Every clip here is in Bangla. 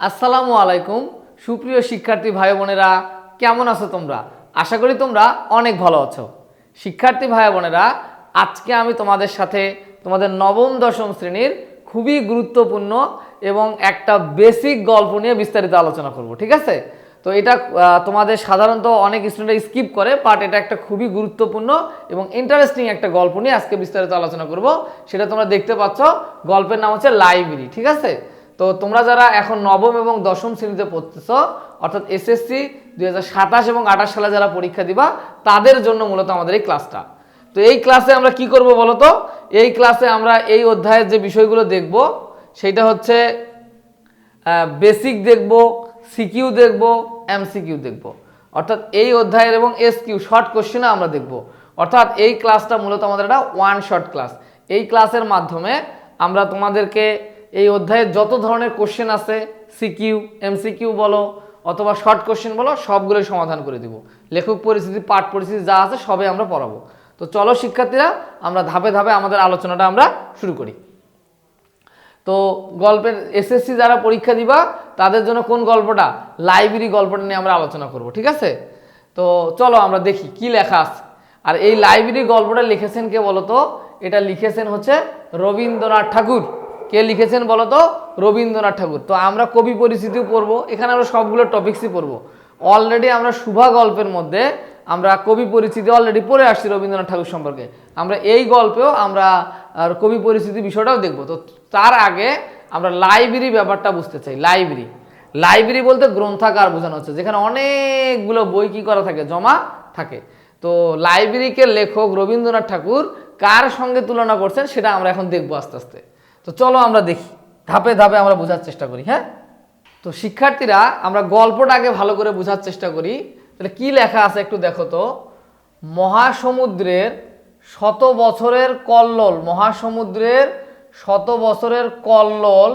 আসসালামু আলাইকুম সুপ্রিয় শিক্ষার্থী ভাই বোনেরা, কেমন আছো তোমরা? আশা করি তোমরা অনেক ভালো আছো। শিক্ষার্থী ভাই বোনেরা, আজকে আমি তোমাদের সাথে তোমাদের নবম দশম শ্রেণীর খুবই গুরুত্বপূর্ণ এবং একটা বেসিক গল্প নিয়ে বিস্তারিত আলোচনা করব। ঠিক আছে? তো এটা তোমাদের সাধারণত অনেক স্টুডেন্ট স্কিপ করে, বাট এটা একটা খুবই গুরুত্বপূর্ণ এবং ইন্টারেস্টিং একটা গল্প নিয়ে আজকে বিস্তারিত আলোচনা করব। সেটা তোমরা দেখতে পাচ্ছ, গল্পের নাম হচ্ছে লাইব্রেরি। ঠিক আছে? তো তোমরা যারা এখন নবম এবং দশম শ্রেণীতে পড়তেছ, অর্থাৎ এসএসসি 2027 এবং 28 সালে যারা পরীক্ষা দিবা, তাদের জন্য মূলত আমাদের এই ক্লাসটা। তো এই ক্লাসে আমরা কি করব বলো তো? এই ক্লাসে আমরা এই অধ্যায়ের যে বিষয়গুলো দেখব সেটা হচ্ছে বেসিক দেখব, সিকিউ দেখব, এমসিকিউ দেখব। অর্থাৎ এই অধ্যায়ের এবং এসকিউ শর্ট কোশ্চেনও আমরা দেখব। অর্থাৎ এই ক্লাসটা মূলত আমাদের একটা ওয়ান শর্ট ক্লাস। এই ক্লাসের মাধ্যমে আমরা তোমাদেরকে এই অধ্যায়ের যত ধরনের কোশ্চেন আছে, সিকিউ, এমসিকিউ বলো অথবা শর্ট কোশ্চেন বলো, সবগুলোই সমাধান করে দিব। লেখক পরিস্থিতি, পাঠ পরিস্থিতি যা আছে সবই আমরা পড়াবো। তো চলো শিক্ষার্থীরা, আমরা ধাপে ধাপে আমাদের আলোচনাটা আমরা শুরু করি। তো গল্পের এসএসসি যারা পরীক্ষা দিবা তাদের জন্য কোন গল্পটা? লাইব্রেরি গল্পটা নিয়ে আমরা আলোচনা করব। ঠিক আছে? তো চলো আমরা দেখি কি লেখা আছে। আর এই লাইব্রেরি গল্পটা লিখেছেন কে বলো তো? এটা লিখেছেন হচ্ছে রবীন্দ্রনাথ ঠাকুর। কে লিখেছেন বলো তো? রবীন্দ্রনাথ ঠাকুর। তো আমরা কবি পরিচিতিও পড়বো, এখানে আমরা সবগুলো টপিক্সই পড়বো। অলরেডি আমরা শুভা গল্পের মধ্যে আমরা কবি পরিচিতি অলরেডি পড়ে আসছি রবীন্দ্রনাথ ঠাকুর সম্পর্কে। আমরা এই গল্পেও আমরা কবি পরিচিতি বিষয়টাও দেখবো। তো তার আগে আমরা লাইব্রেরি ব্যাপারটা বুঝতে চাই। লাইব্রেরি বলতে গ্রন্থাগার বোঝানো হচ্ছে, যেখানে অনেকগুলো বই কি করা থাকে? জমা থাকে। তো লাইব্রেরিকে লেখক রবীন্দ্রনাথ ঠাকুর কার সঙ্গে তুলনা করছেন সেটা আমরা এখন দেখবো আস্তে আস্তে। তো চলো আমরা দেখি, ধাপে ধাপে আমরা বোঝার চেষ্টা করি। হ্যাঁ, তো শিক্ষার্থীরা, আমরা গল্পটা আগে ভালো করে বোঝার চেষ্টা করি। তাহলে কি লেখা আছে একটু দেখো তো। মহাসমুদ্রের 100 বছরের কল্লোল, মহাসমুদ্রের 100 বছরের কল্লোল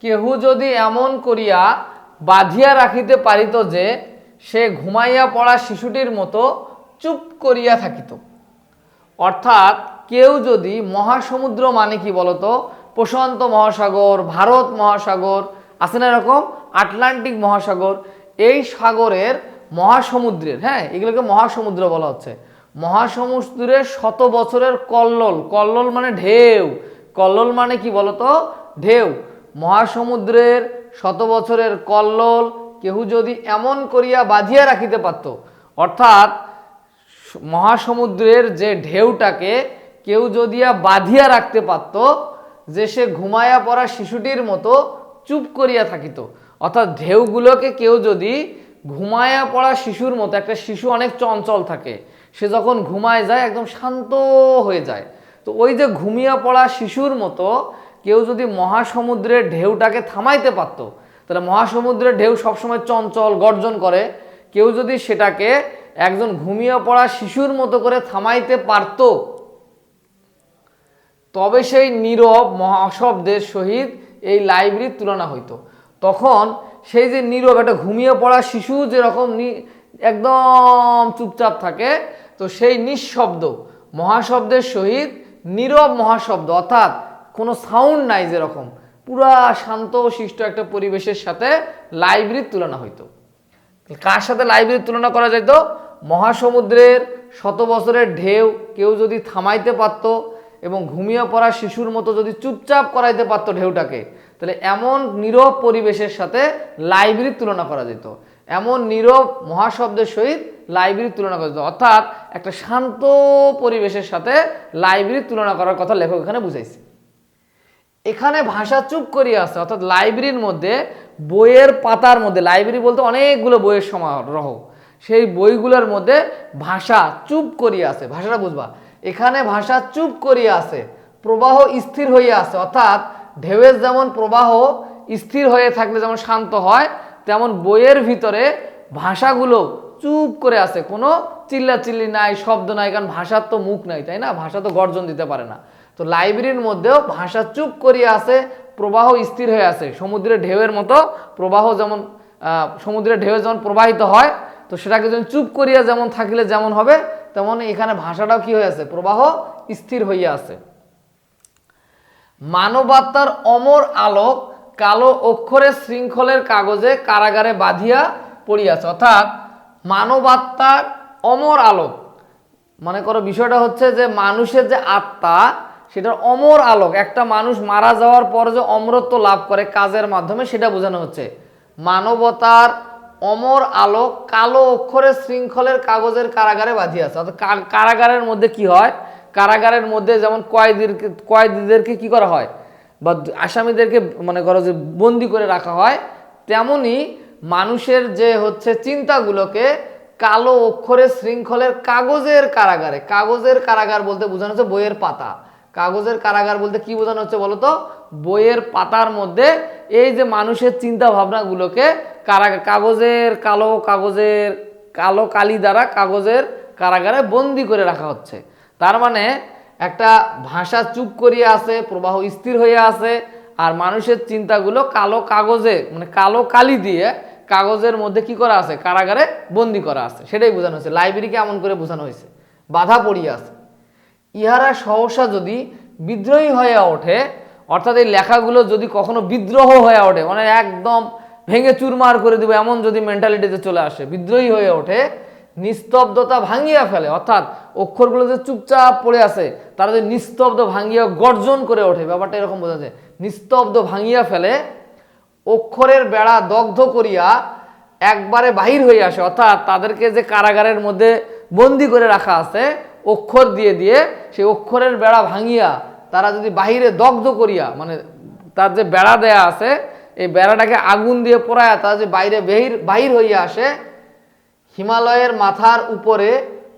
কেহু যদি এমন করিয়া বাঁধিয়া রাখিতে পারিত যে সে ঘুমাইয়া পড়া শিশুটির মতো চুপ করিয়া থাকিত। অর্থাৎ কেউ যদি, মহাসমুদ্র মানে কি বলতো? প্রশান্ত মহাসাগর, ভারত মহাসাগর আছে না এরকম, আটলান্টিক মহাসাগর, এই সাগরের মহাসমুদ্রের, হ্যাঁ এগুলোকে মহাসমুদ্র বলা হচ্ছে। মহাসমুদ্রের 100 বছরের কল্লোল, কল্লোল মানে ঢেউ, কল্লোল মানে কি বলতো? ঢেউ। মহাসমুদ্রের 100 বছরের কল্লোল কেহু যদি এমন করিয়া বাঁধিয়া রাখিতে পারত, অর্থাৎ মহাসমুদ্রের যে ঢেউটাকে কেউ যদি বাঁধিয়া রাখতে পারত যে সে ঘুমায়া পড়া শিশুটির মতো চুপ করিয়া থাকিত। অর্থাৎ ঢেউগুলোকে কেউ যদি ঘুমায়া পড়া শিশুর মতো, একটা শিশু অনেক চঞ্চল থাকে, সে যখন ঘুমায় যায় একদম শান্ত হয়ে যায়। তো ওই যে ঘুমিয়ে পড়া শিশুর মতো কেউ যদি মহাসমুদ্রের ঢেউটাকে থামাইতে পারত, তাহলে মহাসমুদ্রের ঢেউ সবসময় চঞ্চল গর্জন করে, কেউ যদি সেটাকে একজন ঘুমিয়ে পড়া শিশুর মতো করে থামাইতে পারত, তবে সেই নীরব মহাশব্দের সহিত এই লাইব্রেরির তুলনা হইতো। তখন সেই যে নীরব, একটা ঘুমিয়ে পড়া শিশু যেরকম একদম চুপচাপ থাকে, তো সেই নিঃশব্দ মহাশব্দের সহিত নীরব মহাশব্দ, অর্থাৎ কোনো সাউন্ড নাই, যেরকম পুরা শান্ত শিষ্ট একটা পরিবেশের সাথে লাইব্রেরির তুলনা হইতো। কার সাথে লাইব্রেরির তুলনা করা যেত? মহাসমুদ্রের 100 বছরের ঢেউ কেউ যদি থামাইতে পারত এবং ঘুমিয়ে পড়া শিশুর মতো যদি চুপচাপ করাইতে পারতো ঢেউটাকে, তাহলে এমন নীরব পরিবেশের সাথে লাইব্রেরির তুলনা করা যেত। এমন নীরব মহাশব্দের সহিত লাইব্রেরির তুলনা করা যেত, অর্থাৎ একটা শান্ত পরিবেশের সাথে লাইব্রেরির তুলনা করার কথা লেখক এখানে বুঝাইছে। এখানে ভাষা চুপ করিয়া আছে, অর্থাৎ লাইব্রেরির মধ্যে বইয়ের পাতার মধ্যে, লাইব্রেরি বলতে অনেকগুলো বইয়ের সমারোহ, সেই বইগুলোর মধ্যে ভাষা চুপ করিয়া আছে। ভাষাটা বুঝবা, এখানে ভাষা চুপ করিয়া আছে, প্রবাহ স্থির হইয়া আছে। অর্থাৎ ঢেউয়ের যেমন প্রবাহ স্থির হয়ে থাকলে যেমন শান্ত হয়, তেমন বইয়ের ভিতরে ভাষাগুলো চুপ করে আছে, কোনো চিল্লাচিল্লি নাই, শব্দ নাই, কারণ ভাষার তো মুখ নাই, তাই না? ভাষা তো গর্জন দিতে পারে না। তো লাইব্রেরির মধ্যেও ভাষা চুপ করিয়া আছে, প্রবাহ স্থির হয়ে আছে। সমুদ্রের ঢেউয়ের মতো প্রবাহ যেমন, সমুদ্রের ঢেউ যেমন প্রবাহিত হয়, তো সেটাকে যেমন চুপ করিয়া যেমন থাকলে যেমন হবে, তেমন এখানে ভাষাটাও কি হয়ে আছে? প্রবাহ স্থির হইয়া আছে। মানবাত্মার অমর আলোক কালো অক্ষরে শৃঙ্খলের কাগজে কারাগারে বাঁধিয়া পড়িয়াছে। অর্থাৎ মানবাত্মার অমর আলোক, মনে করো বিষয়টা হচ্ছে যে মানুষের যে আত্মা সেটার অমর আলোক, একটা মানুষ মারা যাওয়ার পর যে অমরত্ব লাভ করে কাজের মাধ্যমে, সেটা বোঝানো হচ্ছে। মানবতার অমর আলোক কালো অক্ষরে শৃঙ্খলের কাগজের কারাগারে বাঁধিয়াছে। অর্থাৎ কারাগারের মধ্যে কি হয়, কারাগারের মধ্যে যেমন কয়েদিদেরকে কি করা হয় বা আসামিদেরকে মনে করো যে বন্দি করে রাখা হয়, তেমনি মানুষের যে হচ্ছে চিন্তাগুলোকে কালো অক্ষরে শৃঙ্খলের কাগজের কারাগারে, কাগজের কারাগার বলতে বোঝানো হচ্ছে বইয়ের পাতা। কাগজের কারাগার বলতে কি বোঝানো হচ্ছে বলতো, বইয়ের পাতার মধ্যে এই যে মানুষের চিন্তা ভাবনাগুলোকে কাগজের কালো কালি দ্বারা কাগজের কারাগারে বন্দি করে রাখা হচ্ছে। তার মানে একটা ভাষা চুপ করিয়া আছে, প্রবাহ স্থির হয়ে আছে, আর মানুষের চিন্তাগুলো কালো কাগজে মানে কালো কালি দিয়ে কাগজের মধ্যে কি করা আছে, কারাগারে বন্দি করা আছে। সেটাই বোঝানো হয়েছে। লাইব্রেরিকে এমন করে বোঝানো হয়েছে, বাধা পড়িয়া আছে। ইহারা সহসা যদি বিদ্রোহী হয়ে ওঠে, অর্থাৎ এই লেখাগুলো যদি কখনো বিদ্রোহ হয়ে ওঠে, মানে একদম ভেঙে চুরমার করে দেবে এমন যদি মেন্টালিটিতে চলে আসে, বিদ্রোহী হয়ে ওঠে, নিস্তব্ধতা ভাঙিয়া ফেলে, অর্থাৎ অক্ষরগুলো যে চুপচাপ পড়ে আছে তারা যদি নিস্তব্ধ ভাঙিয়া গর্জন করে ওঠে, ব্যাপারটা এরকম বোঝা যায়। নিস্তব্ধ ভাঙিয়া ফেলে, অক্ষরের বেড়া দগ্ধ করিয়া একবারে বাহির হয়ে আসে, অর্থাৎ তাদেরকে যে কারাগারের মধ্যে বন্দি করে রাখা আছে অক্ষর দিয়ে দিয়ে, সেই অক্ষরের বেড়া ভাঙিয়া তারা যদি বাহিরে দগ্ধ করিয়া, মানে তার যে বেড়া দেয়া আছে এই বেড়াটাকে আগুন দিয়ে পোড়ায়া তারা যে বাইরে বাহির হইয়া আসে, হিমালয়ের মাথার উপরে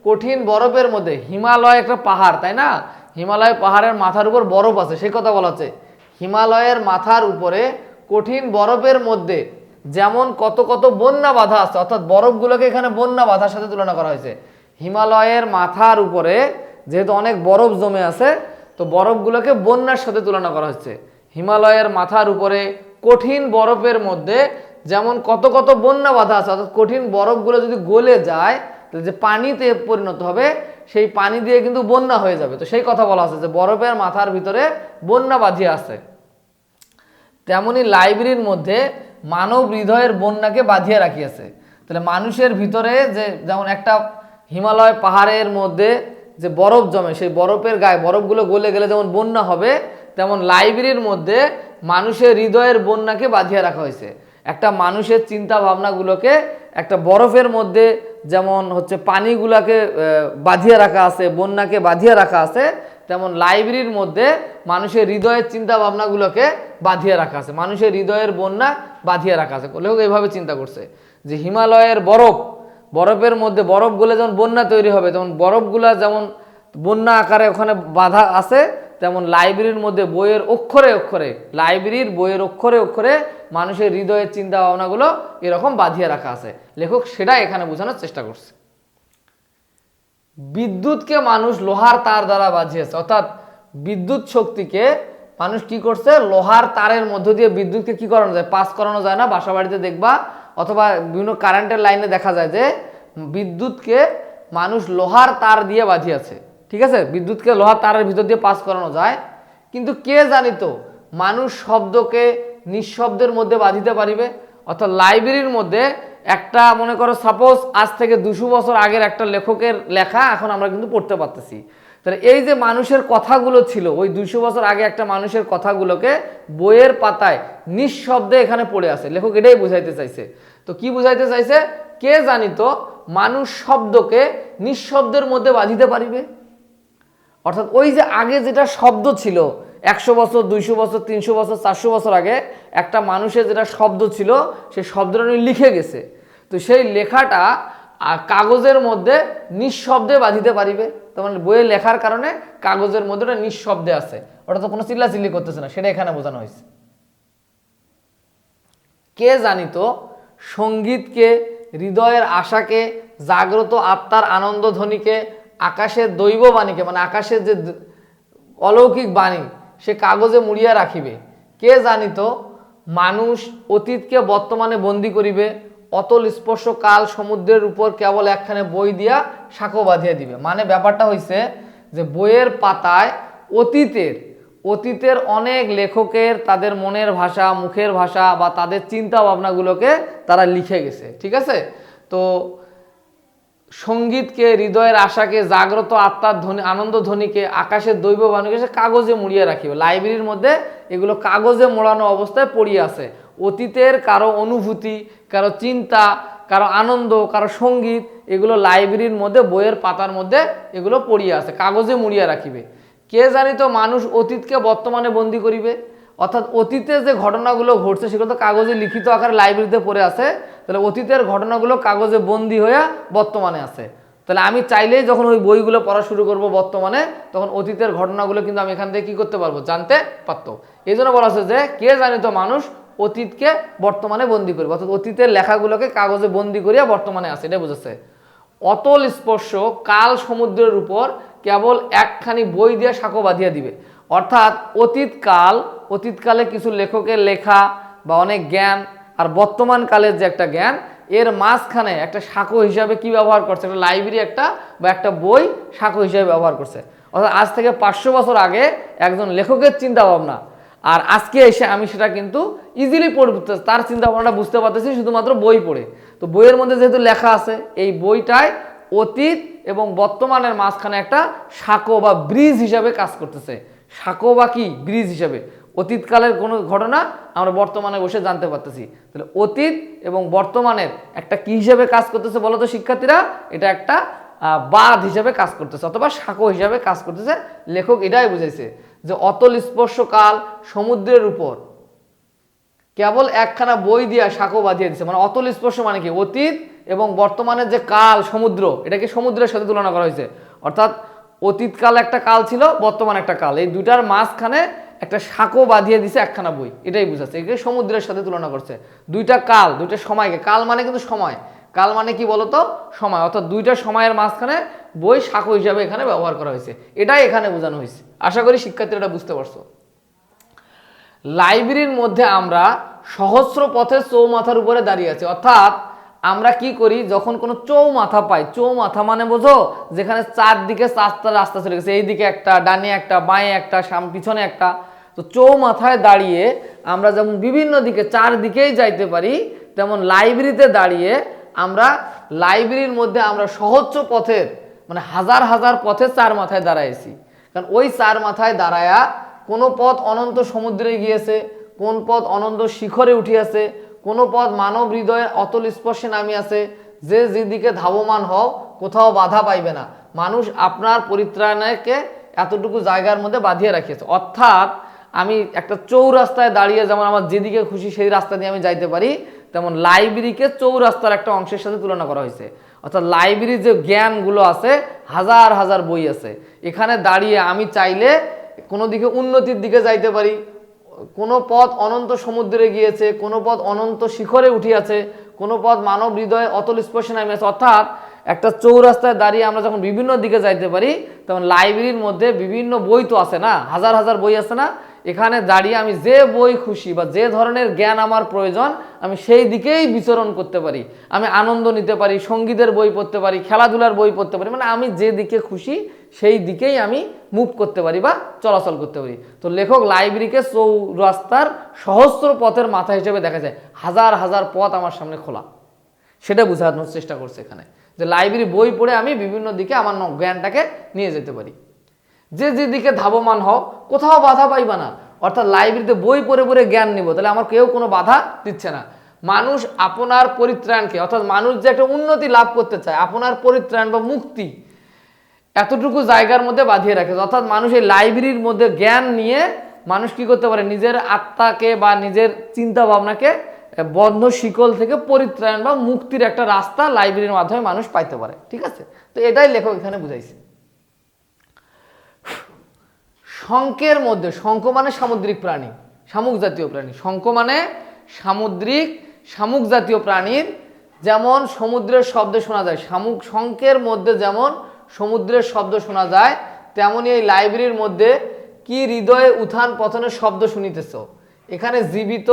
কঠিন বরফের মধ্যে, হিমালয় একটা পাহাড় তাই না, হিমালয় পাহাড়ের মাথার উপর বরফ আছে, সেই কথা বলা হচ্ছে। হিমালয়ের মাথার উপরে কঠিন বরফের মধ্যে যেমন কত কত বন্যা বাধা আছে, অর্থাৎ বরফগুলোকে এখানে বন্যা বাধার সাথে তুলনা করা হয়েছে। হিমালয়ের মাথার উপরে যেহেতু অনেক বরফ জমে আছে, তো বরফগুলোকে বন্যার সাথে তুলনা করা হচ্ছে। হিমালয়ের মাথার উপরে কঠিন বরফের মধ্যে যেমন কত কত বন্যা বাধা আছে, অর্থাৎ কঠিন বরফগুলো যদি গলে যায় তাহলে যে পানিতে পরিণত হবে, সেই পানি দিয়ে কিন্তু বন্যা হয়ে যাবে। তো সেই কথা বলা আছে যে বরফের মাথার ভিতরে বন্যা বাঁধিয়ে আছে। তেমনি লাইব্রেরির মধ্যে মানব হৃদয়ের বন্যাকে বাঁধিয়ে রাখিয়েছে। তাহলে মানুষের ভিতরে যে যেমন একটা হিমালয় পাহাড়ের মধ্যে যে বরফ জমে, সেই বরফের গায়ে বরফগুলো গলে গেলে যেমন বন্যা হবে, তেমন লাইব্রেরির মধ্যে মানুষের হৃদয়ের বন্যাকে বাঁধিয়ে রাখা হয়েছে। একটা মানুষের চিন্তা ভাবনাগুলোকে একটা বরফের মধ্যে যেমন হচ্ছে পানিগুলাকে বাঁধিয়ে রাখা আছে, বন্যাকে বাঁধিয়ে রাখা আছে, তেমন লাইব্রেরির মধ্যে মানুষের হৃদয়ের চিন্তা ভাবনাগুলোকে বাঁধিয়ে রাখা আছে, মানুষের হৃদয়ের বন্যা বাঁধিয়ে রাখা আছে। লেখক এইভাবে চিন্তা করছে যে হিমালয়ের বরফের মধ্যে বরফ গলে যেমন বন্যা তৈরি হবে, তেমন বরফগুলা যেমন বন্যা আকারে ওখানে বাধা আছে, তেমন লাইব্রেরির মধ্যে বইয়ের অক্ষরে অক্ষরে, লাইব্রেরির বইয়ের অক্ষরে অক্ষরে মানুষের হৃদয়ের চিন্তা ভাবনাগুলো এরকম বাঁধিয়ে রাখা আছে। লেখক সেটা এখানে বোঝানোর চেষ্টা করছে। বিদ্যুৎকে মানুষ লোহার তার দ্বারা বাঁধিয়েছে, অর্থাৎ বিদ্যুৎ শক্তিকে মানুষ কি করছে, লোহার তারের মধ্য দিয়ে বিদ্যুৎকে কি করানো যায়, পাস করানো যায় না। বাসা বাড়িতে দেখবা অথবা বিভিন্ন কারেন্টের লাইনে দেখা যায় যে বিদ্যুৎকে মানুষ লোহার তার দিয়ে বাঁধিয়েছে। ঠিক আছে, বিদ্যুৎকে লোহার তারের ভিতর দিয়ে পাস করানো যায়, কিন্তু কে জানিত মানুষ শব্দকে নিঃশব্দের মধ্যে বাঁধিতে পারিবে। অর্থাৎ লাইব্রেরির মধ্যে একটা মনে করো সাপোজ আজ থেকে 200 বছর আগের একটা লেখকের লেখা এখন আমরা কিন্তু পড়তে পারতেছি। তাহলে এই যে মানুষের কথাগুলো ছিল ওই 200 বছর আগে একটা মানুষের কথাগুলোকে বইয়ের পাতায় নিঃশব্দে এখানে পড়ে আছে। লেখক এটাই বুঝাইতে চাইছে। তো কি বুঝাইতে চাইছে, কে জানিত মানুষ শব্দকে নিঃশব্দের মধ্যে বাঁধিতে পারিবে। অর্থাৎ ওই যে আগে যেটা শব্দ ছিল 100 বছর 200 বছর 300 বছর 400 বছর আগে একটা মানুষের যেটা শব্দ ছিল সেই শব্দটা উনি লিখে গেছে, তো সেই লেখাটা কাগজের মধ্যে নিঃশব্দে বাঁধিতে পারিবে। তার মানে বইয়ে লেখার কারণে কাগজের মধ্যে ওটা নিঃশব্দে আছে, ওটা তো কোনো চিল্লাচিল্লি করতেছে না, সেটা এখানে বোঝানো হয়েছে। কে জানিত সঙ্গীতকে, হৃদয়ের আশাকে, জাগ্রত আত্মার আনন্দ ধ্বনিকে, আকাশের দৈব বাণীকে, মানে আকাশের যে অলৌকিক বাণী সে কাগজে মুড়িয়া রাখিবে। কে জানিত মানুষ অতীতকে বর্তমানে বন্দী করিবে, অতল স্পর্শ কাল সমুদ্রের উপর কেবল একখানে বই দিয়া সাঁকো বাঁধিয়া দিবে। মানে ব্যাপারটা হইছে যে বইয়ের পাতায় অতীতের অনেক লেখকের তাদের মনের ভাষা, মুখের ভাষা বা তাদের চিন্তা ভাবনাগুলোকে তারা লিখে গেছে, ঠিক আছে। তো সঙ্গীতকে, হৃদয়ের আশাকে, জাগ্রত আত্মার ধ্বনি, আনন্দ ধ্বনিকে, আকাশের দৈব বাণীকে সে কাগজে মুড়িয়ে রাখিবে। লাইব্রেরির মধ্যে এগুলো কাগজে মোড়ানো অবস্থায় পড়িয়ে আছে। অতীতের কারো অনুভূতি, কারো চিন্তা, কারো আনন্দ, কারো সঙ্গীত, এগুলো লাইব্রেরির মধ্যে বইয়ের পাতার মধ্যে এগুলো পড়িয়ে আছে, কাগজে মুড়িয়ে রাখিবে। কে জানিত মানুষ অতীতকে বর্তমানে বন্দী করিবে। অর্থাৎ অতীতে যে ঘটনাগুলো ঘটছে সেগুলো তো কাগজে লিখিত আকারে লাইব্রেরিতে পড়ে আছে, তাহলে অতীতের ঘটনাগুলো কাগজে বন্দী হয়ে বর্তমানে আছে। তাহলে আমি চাইলেই যখন ওই বইগুলো পড়া শুরু করব বর্তমানে, তখন অতীতের ঘটনাগুলো কিন্তু আমি এখান থেকে কী করতে পারবো, জানতে পারতো। এই জন্য বলা হচ্ছে যে কে জানিত মানুষ অতীতকে বর্তমানে বন্দী করবে, অর্থাৎ অতীতের লেখাগুলোকে কাগজে বন্দী করিয়া বর্তমানে আছে, এটা বুঝেছে। অতল স্পর্শ কাল সমুদ্রের উপর কেবল একখানি বই দিয়ে সাঁকো বাঁধিয়া দিবে। অর্থাৎ অতীতকালে কিছু লেখকের লেখা বা অনেক জ্ঞান আর বর্তমান কালের যে একটা জ্ঞান, এর মাঝখানে একটা সাঁকো হিসাবে কি ব্যবহার করছে, একটা লাইব্রেরি একটা বা একটা বই সাঁকো হিসাবে ব্যবহার করছে। অর্থাৎ আজ থেকে 500 বছর আগে একজন লেখকের চিন্তা ভাবনা, আর আজকে এসে আমি সেটা কিন্তু ইজিলি পড়তে, তার চিন্তা ভাবনাটা বুঝতে পারতেছি শুধুমাত্র বই পড়ে। তো বইয়ের মধ্যে যেহেতু লেখা আছে, এই বইটায় অতীত এবং বর্তমানের মাঝখানে একটা সাঁকো বা ব্রিজ হিসাবে কাজ করতেছে। সাঁকো বা কি ব্রিজ হিসাবে অতীতকালের কোনো ঘটনা আমরা বর্তমানে বসে জানতে পারতেছি। তাহলে অতীত এবং বর্তমানের একটা কি হিসাবে কাজ করতেছে বলো তো শিক্ষার্থীরা, এটা একটা বাঁধ হিসাবে কাজ করতেছে অথবা সাঁকো হিসাবে কাজ করতেছে। লেখক এটাই বুঝাইছে যে অতল স্পর্শকাল সমুদ্রের উপর কেবল একখানা বই দিয়া সাঁকো বাঁধিয়ে দিচ্ছে। মানে অতল স্পর্শ মানে কি, অতীত এবং বর্তমানের যে কাল সমুদ্র, এটাকে সমুদ্রের সাথে তুলনা করা হয়েছে। অর্থাৎ অতীতকাল একটা কাল ছিল, বর্তমান একটা কাল, এই দুটার মাঝখানে একটা সাঁকো বাঁধিয়ে দিছে একখানা বই, এটাই বুঝাচ্ছে। এটাকে সমুদ্রের সাথে তুলনা করছে। দুইটা কাল, দুইটা সময়কে, কাল মানে কিন্তু সময়, কাল মানে কি বলতো সময়, অর্থাৎ দুইটা সময়ের মাঝখানে বই সাঁকো হিসাবে এখানে ব্যবহার করা হয়েছে, এটাই এখানে বোঝানো হয়েছে। আশা করি শিক্ষার্থীরা বুঝতে পারছো। লাইব্রেরির মধ্যে আমরা সহস্র পথের চৌমাথার উপরে দাঁড়িয়ে আছি। অর্থাৎ আমরা কি করি, যখন কোনো চৌমাথা পাই, চৌমাথা মানে বোঝো যেখানে চারদিকে চারটা রাস্তা চলে গেছে, এইদিকে একটা, ডানে একটা, বাঁয়ে একটা, পিছনে একটা। তো চৌমাথায় দাঁড়িয়ে আমরা যেমন বিভিন্ন দিকে চারদিকেই যাইতে পারি, তেমন লাইব্রেরিতে দাঁড়িয়ে আমরা লাইব্রেরির মধ্যে আমরা সহস্র পথের মানে হাজার হাজার পথের চার মাথায় দাঁড়াইছি। কারণ ওই চার মাথায় দাঁড়ায়া কোনো পথ অনন্ত সমুদ্রে গিয়েছে, কোন পথ অনন্ত শিখরে উঠিয়াছে, কোনো পথ মানব হৃদয়ের অতল স্পর্শে নামিয়াছে। যে যেদিকে ধাবমান হও কোথাও বাধা পাইবে না। মানুষ আপনার পরিত্রাণকে এতটুকু জায়গার মধ্যে বাঁধিয়ে রাখিয়েছে। অর্থাৎ আমি একটা চৌরাস্তায় দাঁড়িয়ে যেমন আমার যেদিকে খুশি সেই রাস্তা দিয়ে আমি যাইতে পারি, তেমন লাইব্রেরিকে চৌরাস্তার একটা অংশের সাথে তুলনা করা হয়েছে। অর্থাৎ লাইব্রেরির যে জ্ঞানগুলো আছে, হাজার হাজার বই আছে, এখানে দাঁড়িয়ে আমি চাইলে কোনো দিকে উন্নতির দিকে যাইতে পারি। কোনো পথ অনন্ত সমুদ্রে গিয়েছে, কোনো পথ অনন্ত শিখরে উঠিয়াছে, কোনো পথ মানব হৃদয়ে অতল স্পর্শে নামিয়েছে। অর্থাৎ একটা চৌরাস্তায় দাঁড়িয়ে আমরা যখন বিভিন্ন দিকে যাইতে পারি, তখন লাইব্রেরির মধ্যে বিভিন্ন বই তো আছে না, হাজার হাজার বই আছে না, এখানে দাঁড়িয়ে আমি যে বই খুশি বা যে ধরনের জ্ঞান আমার প্রয়োজন আমি সেই দিকেই বিচরণ করতে পারি। আমি আনন্দ নিতে পারি, সঙ্গীতের বই পড়তে পারি, খেলাধুলার বই পড়তে পারি, মানে আমি যে দিকে খুশি সেই দিকেই আমি মুভ করতে পারি বা চলাচল করতে পারি। তো লেখক লাইব্রেরিকে চৌরাস্তার সহস্র পথের মাথা হিসেবে দেখা যায়, হাজার হাজার পথ আমার সামনে খোলা, সেটা বোঝানোর চেষ্টা করছে এখানে, যে লাইব্রেরি বই পড়ে আমি বিভিন্ন দিকে আমার জ্ঞানটাকে নিয়ে যেতে পারি। যে যেদিকে ধাবমান হও কোথাও বাধা পাইবা না। অর্থাৎ লাইব্রেরিতে বই পড়ে পড়ে জ্ঞান নিব, তাহলে আমার কেউ কোনো বাধা দিচ্ছে না। মানুষ আপনার পরিত্রাণকে, অর্থাৎ মানুষ যে একটা উন্নতি লাভ করতে চায়, আপনার পরিত্রাণ বা মুক্তি এতটুকু জায়গার মধ্যে বাঁধিয়ে রাখে। অর্থাৎ মানুষ এই লাইব্রেরির মধ্যে জ্ঞান নিয়ে মানুষ কি করতে পারে, নিজের আত্মাকে বা নিজের চিন্তা ভাবনাকে বন্ধ শিকল থেকে পরিত্রাণ বা মুক্তির একটা রাস্তা লাইব্রেরির মাধ্যমে মানুষ পাইতে পারে। ঠিক আছে, তো এটাই লেখক এখানে বুঝাইছে। শঙ্খের মধ্যে, শঙ্খ মানে সামুদ্রিক প্রাণী, শামুক জাতীয় প্রাণী, শঙ্খ মানে সামুদ্রিক শামুক জাতীয় প্রাণীর যেমন সমুদ্রের শব্দ শোনা যায়, শঙ্খের মধ্যে যেমন সমুদ্রের শব্দ শোনা যায়, তেমনি এই লাইব্রেরির মধ্যে কি হৃদয়ে উত্থান পতনের শব্দ শুনিতেছ। এখানে জীবিত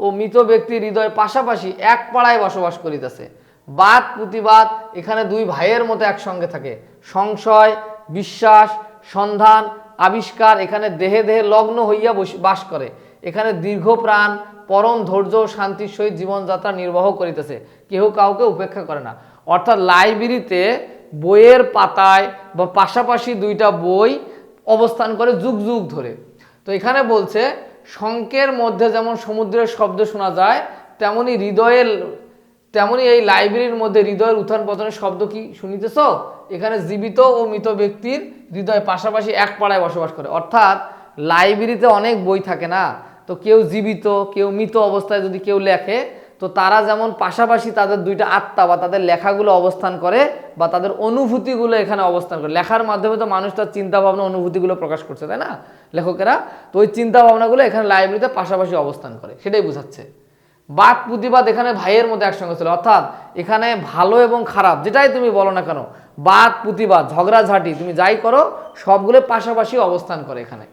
ও মৃত ব্যক্তির হৃদয় পাশাপাশি এক পাড়ায় বসবাস করিতেছে। বাদ প্রতিবাদ এখানে দুই ভাইয়ের মতো একসঙ্গে থাকে। সংশয়, বিশ্বাস, সন্ধান, আবিষ্কার, এখানে দেহে দেহে লগ্ন হইয়া বাস করে, এখানে দীর্ঘ প্রাণ পরম ধৈর্য শান্তির সহিত জীবনযাত্রা নির্বাহ করিতেছে, কেহ কাউকে উপেক্ষা করে না। অর্থাৎ লাইব্রেরিতে বইয়ের পাতায় বা পাশাপাশি দুইটা বই অবস্থান করে যুগ যুগ ধরে। তো এখানে বলছে শঙ্কের মধ্যে যেমন সমুদ্রের শব্দ শোনা যায়, তেমনি এই লাইব্রেরির মধ্যে হৃদয়ের উত্থান পতনের শব্দ কি শুনিতেছ? এখানে জীবিত ও মৃত ব্যক্তির হৃদয় পাশাপাশি এক পাড়ায় বসবাস করে। অর্থাৎ লাইব্রেরিতে অনেক বই থাকে না, তো কেউ জীবিত কেউ মৃত অবস্থায় যদি কেউ লেখে, তো তারা যেমন পাশাপাশি তাদের দুইটা আত্মা বা তাদের লেখাগুলো অবস্থান করে বা তাদের অনুভূতিগুলো এখানে অবস্থান করে। লেখার মাধ্যমে তো মানুষ তার চিন্তা ভাবনা অনুভূতিগুলো প্রকাশ করছে, তাই না লেখকেরা? তো ওই চিন্তা ভাবনাগুলো এখানে লাইব্রেরিতে পাশাপাশি অবস্থান করে, সেটাই বোঝাচ্ছে। বাদ প্রতিবাদ এখানে ভাইয়ের মধ্যে একসঙ্গে ছিল, অর্থাৎ এখানে ভালো এবং খারাপ যেটাই তুমি বলো না কেন, বাদ প্রতিবাদ ঝগড়াঝাটি তুমি যাই করো সবগুলো পাশাপাশি অবস্থান করে। এখানে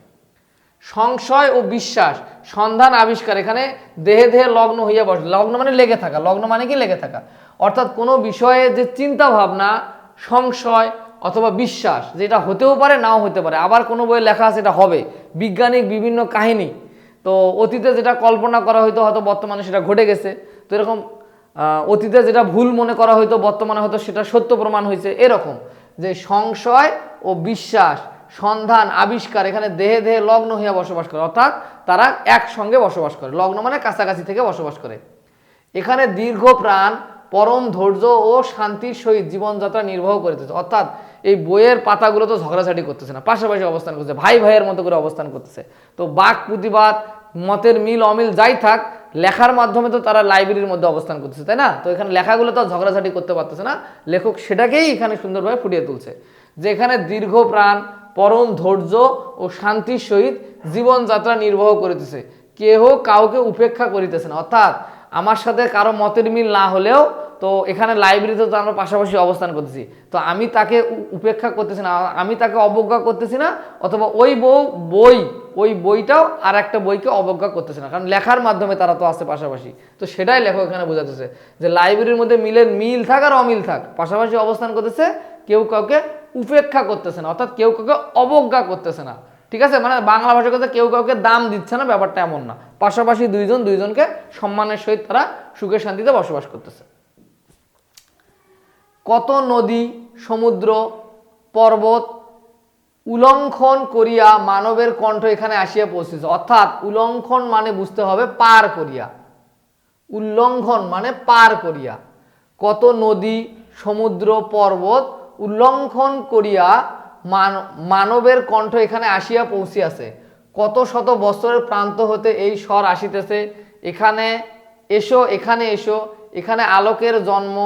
সংশয় ও বিশ্বাস, সন্ধান আবিষ্কার, এখানে দেহে দেহে লগ্ন হইয়া বসে। লগ্ন মানে লেগে থাকা, লগ্ন মানে কি লেগে থাকা, অর্থাৎ কোনো বিষয়ে যে চিন্তা ভাবনা, সংশয় অথবা বিশ্বাস, যেটা হতেও পারে নাও হতে পারে, আবার কোনো বইয়ে লেখা আছে এটা হবে, বৈজ্ঞানিক বিভিন্ন কাহিনী, তো অতীতে যেটা কল্পনা করা হয়তো হয়তো বর্তমানে সেটা ঘটে গেছে, তো এরকম অতীতে যেটা ভুল মনে করা হয়তো বর্তমানে হয়তো সেটা সত্য প্রমাণ হয়েছে। এরকম যে সংশয় ও বিশ্বাস, সন্ধান আবিষ্কার, এখানে দেহে দেহে লগ্ন হইয়া বসবাস করে, অর্থাৎ তারা একসঙ্গে বসবাস করে। লগ্ন মানে কাছাকাছি থেকে বসবাস করে। এখানে দীর্ঘ প্রাণ পরম ধৈর্য ও শান্তির সহিত জীবনযাত্রা নির্বাহ করিতেছে, অর্থাৎ এই বইয়ের পাতাগুলো তো ঝগড়াঝাটি করতেছে না, পাশাপাশি অবস্থান করছে, ভাই ভাইয়ের মতো করে অবস্থান করতেছে। তো বাক প্রতিবাদ মতের মিল অমিল যাই থাক, লেখার মাধ্যমে তো তারা লাইব্রেরির মধ্যে অবস্থান করতেছে, তাই না? তো এখানে লেখাগুলো তো ঝগড়াঝাটি করতে পারতেছে না, লেখক সেটাকেই এখানে সুন্দরভাবে ফুটিয়ে তুলছে যে এখানে দীর্ঘ প্রাণ পরম ধৈর্য ও শান্তির সহিত জীবনযাত্রা নির্বাহ করিতেছে, কেহ কাউকে উপেক্ষা করিতেছে না। অর্থাৎ আমার সাথে কারো মতের মিল না হলেও তো এখানে লাইব্রেরিতে তো আমরা পাশাপাশি অবস্থান করতেছি, তো আমি তাকে উপেক্ষা করতেছি না, আমি তাকে অবজ্ঞা করতেছি না, অথবা ওই বইটাও আর একটা বইকে অবজ্ঞা করতেছে না, কারণ লেখার মাধ্যমে তারা তো আছে পাশাপাশি। তো সেটাই লেখক এখানে বোঝাতেছে যে লাইব্রেরির মধ্যে মিল থাক আর অমিল থাক, পাশাপাশি অবস্থান করতেছে, কেউ কাউকে উপেক্ষা করতেছে না, অর্থাৎ কেউ কাউকে অবজ্ঞা করতেছে না। ঠিক আছে, মানে বাংলা ভাষার কথা কেউ কাউকে দাম দিচ্ছে না, ব্যাপারটা এমন না, পাশাপাশি দুইজনকে সম্মানের সহিত তারা সুখে শান্তিতে বসবাস করতেছে। কত নদী সমুদ্র পর্বত উল্লঙ্ঘন করিয়া মানবের কণ্ঠ এখানে আসিয়া পৌঁছেছে, অর্থাৎ উল্লঙ্ঘন মানে বুঝতে হবে পার করিয়া, উল্লঙ্ঘন মানে পার করিয়া। কত নদী সমুদ্র পর্বত উল্লঙ্ঘন করিয়া মানবের কণ্ঠ এখানে আসিয়া পৌঁছিয়াছে, কত শত বছরের প্রান্ত হতে এই স্বর আসিতেছে, এখানে এসো এখানে এসো, এখানে আলোকের জন্ম,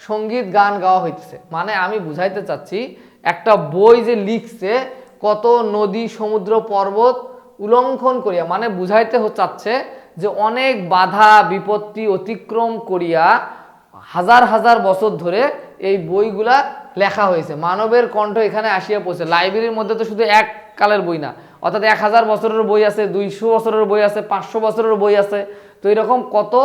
সঙ্গীত গান গাওয়া হইতেছে। মানে আমি বুঝাইতে চাচ্ছি একটা বই যে লিখছে কত নদী সমুদ্র পর্বত উল্লঙ্ঘন করিয়া, মানে বুঝাইতে চাচ্ছে যে অনেক বাধা বিপত্তি অতিক্রম করিয়া হাজার হাজার বছর ধরে এই বইগুলা লেখা হয়েছে, মানবের কণ্ঠ এখানে আসিয়া পৌঁছে। লাইব্রেরির মধ্যে তো শুধু এক কালের বই না, অর্থাৎ 1000 বছরের বই আছে, 200 বছরের বই আছে, 500 বছরের বই আছে। তো এরকম কত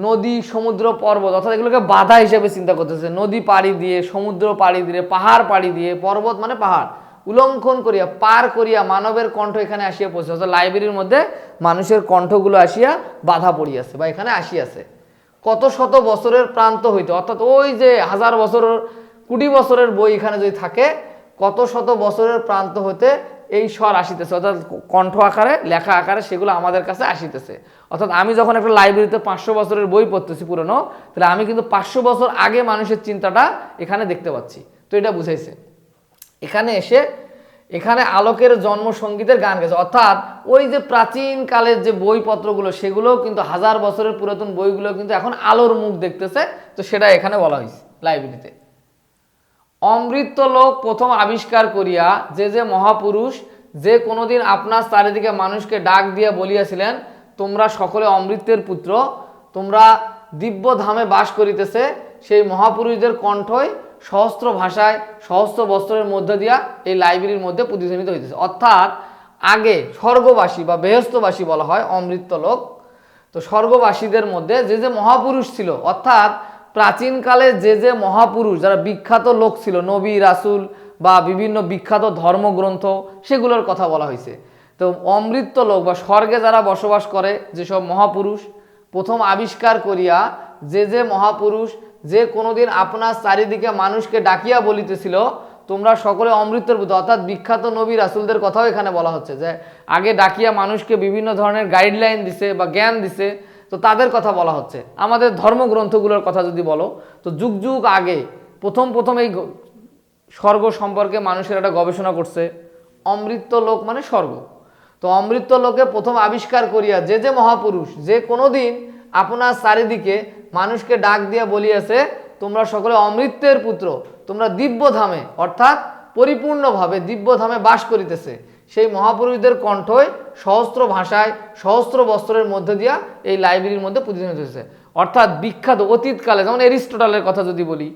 নদী সমুদ্র পর্বত, অর্থাৎ এগুলোকে বাধা হিসেবে চিন্তা করতেছে, নদী পাড়ি দিয়ে সমুদ্র পাড়ি দিয়ে পাহাড় পাড়ি দিয়ে, পর্বত মানে পাহাড় উল্লঙ্ঘন করিয়া পার করিয়া মানবের কণ্ঠ এখানে আসিয়া পৌঁছে, অর্থাৎ লাইব্রেরির মধ্যে মানুষের কণ্ঠগুলো আসিয়া বাধা পড়িয়াছে বা এখানে আসিয়াছে। কত শত বছরের প্রান্ত হইতে, অর্থাৎ ওই যে হাজার বছরের কোটি বছরের বই এখানে যদি থাকে, কত শত বছরের প্রান্ত হতে এই স্বর আসিতেছে, অর্থাৎ কণ্ঠ আকারে লেখা আকারে সেগুলো আমাদের কাছে আসিতেছে। অর্থাৎ আমি যখন একটা লাইব্রেরিতে 500 বছরের বই পড়তেছি পুরনো, তাহলে আমি কিন্তু 500 বছর আগে মানুষের চিন্তাটা এখানে দেখতে পাচ্ছি। তো এটা বুঝাইছে। এখানে এসে এখানে আলোকের জন্ম সঙ্গীতের গান গেছে, অর্থাৎ ওই যে প্রাচীন কালের যে বইপত্রগুলো সেগুলোও কিন্তু হাজার বছরের পুরাতন বইগুলো কিন্তু এখন আলোর মুখ দেখতেছে। তো সেটা এখানে বলা হয়েছে লাইব্রেরিতে। অমৃত লোক প্রথম আবিষ্কার করিয়া যে মহাপুরুষ যে কোনোদিন আপনার চারিদিকে মানুষকে ডাক দিয়া বলিয়াছিলেন, তোমরা সকলে অমৃতের পুত্র, তোমরা দিব্য ধামে বাস করিতেছে, সেই মহাপুরুষদের কণ্ঠই সহস্র ভাষায় সহস্র বস্ত্রের মধ্যে দিয়া এই লাইব্রেরির মধ্যে প্রতিধ্বনিত হইতেছে। অর্থাৎ আগে স্বর্গবাসী বা বেহেস্তবাসী বলা হয় অমৃত লোক। তো স্বর্গবাসীদের মধ্যে যে মহাপুরুষ ছিল, অর্থাৎ প্রাচীনকালে যে মহাপুরুষ যারা বিখ্যাত লোক ছিল, নবী রাসূল বা বিভিন্ন বিখ্যাত ধর্মগ্রন্থ সেগুলোর কথা বলা হয়েছে। তো অমৃত লোক বা স্বর্গে যারা বসবাস করে যেসব মহাপুরুষ প্রথম আবিষ্কার করিয়া যে মহাপুরুষ যে কোনোদিন আপনার চারিদিকে মানুষকে ডাকিয়া বলিতেছিল তোমরা সকলে অমৃতের পুত্র, অর্থাৎ বিখ্যাত নবী রাসূলদের কথাও এখানে বলা হচ্ছে যে আগে ডাকিয়া মানুষকে বিভিন্ন ধরনের গাইডলাইন দিছে বা জ্ঞান দিছে, তো তাদের কথা বলা হচ্ছে। আমাদের ধর্মগ্রন্থগুলোর কথা যদি বলো তো যুগ যুগ আগে প্রথম এই স্বর্গ সম্পর্কে মানুষের একটা গবেষণা করছে। অমৃত লোক মানে স্বর্গ। তো অমৃত লোকে প্রথম আবিষ্কার করিয়া যে মহাপুরুষ যে কোনোদিন আপনার চারিদিকে মানুষকে ডাক দিয়া বলিয়াছে তোমরা সকলে অমৃতের পুত্র, তোমরা দিব্যধামে অর্থাৎ পরিপূর্ণভাবে দিব্যধামে বাস করিতেছে, সেই মহাপুরুষদের কণ্ঠই সহস্র ভাষায় সহস্র বস্ত্রের মধ্যে দিয়া এই লাইব্রেরির মধ্যে প্রতিধ্বনিত হয়েছে। অর্থাৎ বিখ্যাত অতীতকালে যেমন এরিস্টটলের কথা যদি বলি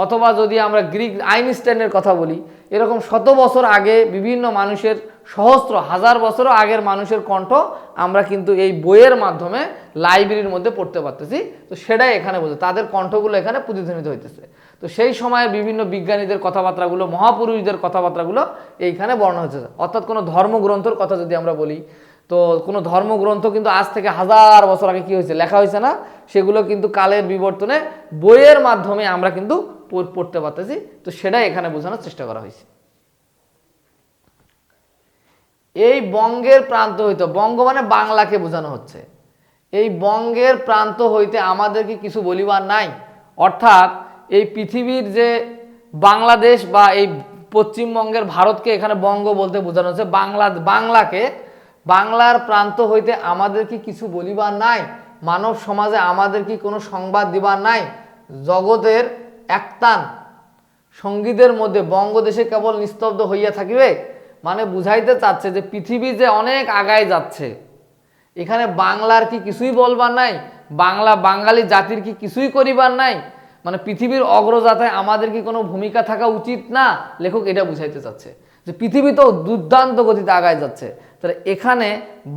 অথবা যদি আমরা গ্রিক আইনস্টাইনের কথা বলি, এরকম শত বছর আগে বিভিন্ন মানুষের সহস্র হাজার বছরও আগের মানুষের কণ্ঠ আমরা কিন্তু এই বইয়ের মাধ্যমে লাইব্রেরির মধ্যে পড়তে পারতেছি। তো সেটাই এখানে বলছে, তাদের কণ্ঠগুলো এখানে প্রতিধ্বনিত হইতেছে। তো সেই সময়ের বিভিন্ন বিজ্ঞানীদের কথাবার্তাগুলো মহাপুরুষদের কথাবার্তাগুলো এইখানে বর্ণনা হচ্ছে। অর্থাৎ কোনো ধর্মগ্রন্থর কথা যদি আমরা বলি তো কোনো ধর্মগ্রন্থ কিন্তু আজ থেকে হাজার বছর আগে কি হয়েছে লেখা হয়েছে না, সেগুলো কিন্তু কালের বিবর্তনে বইয়ের মাধ্যমে আমরা কিন্তু পড়তে পারতেছি। তো সেটাই এখানে বোঝানোর চেষ্টা করা হয়েছে। এই বঙ্গের প্রান্ত হইতে, বঙ্গ মানে বাংলাকে বোঝানো হচ্ছে, এই বঙ্গের প্রান্ত হইতে আমাদের কি কিছু বলিবার নাই। অর্থাৎ এই পৃথিবীর যে বাংলাদেশ বা এই পশ্চিমবঙ্গের ভারতকে এখানে বঙ্গ বলতে বোঝানো হচ্ছে, বাংলাকে বাংলার প্রান্ত হইতে আমাদের কি কিছু বলিবার নাই, মানব সমাজে আমাদের কি কোনো সংবাদ দিবার নাই। জগতের একতান সঙ্গীদের মধ্যে বঙ্গদেশে কেবল নিস্তব্ধ হইয়া থাকিবে, মানে বুঝাইতে চাচ্ছে যে পৃথিবী যে অনেক আগায় যাচ্ছে, এখানে বাংলার কি কিছুই বলবার নাই, বাঙালি জাতির কি কিছুই করিবার নাই, মানে পৃথিবীর অগ্রযাত্রায় আমাদের কি কোনো ভূমিকা থাকা উচিত না। লেখক এটা বুঝাইতে চাচ্ছে যে পৃথিবী তো দুর্দান্ত গতিতে আগায় যাচ্ছে, তাহলে এখানে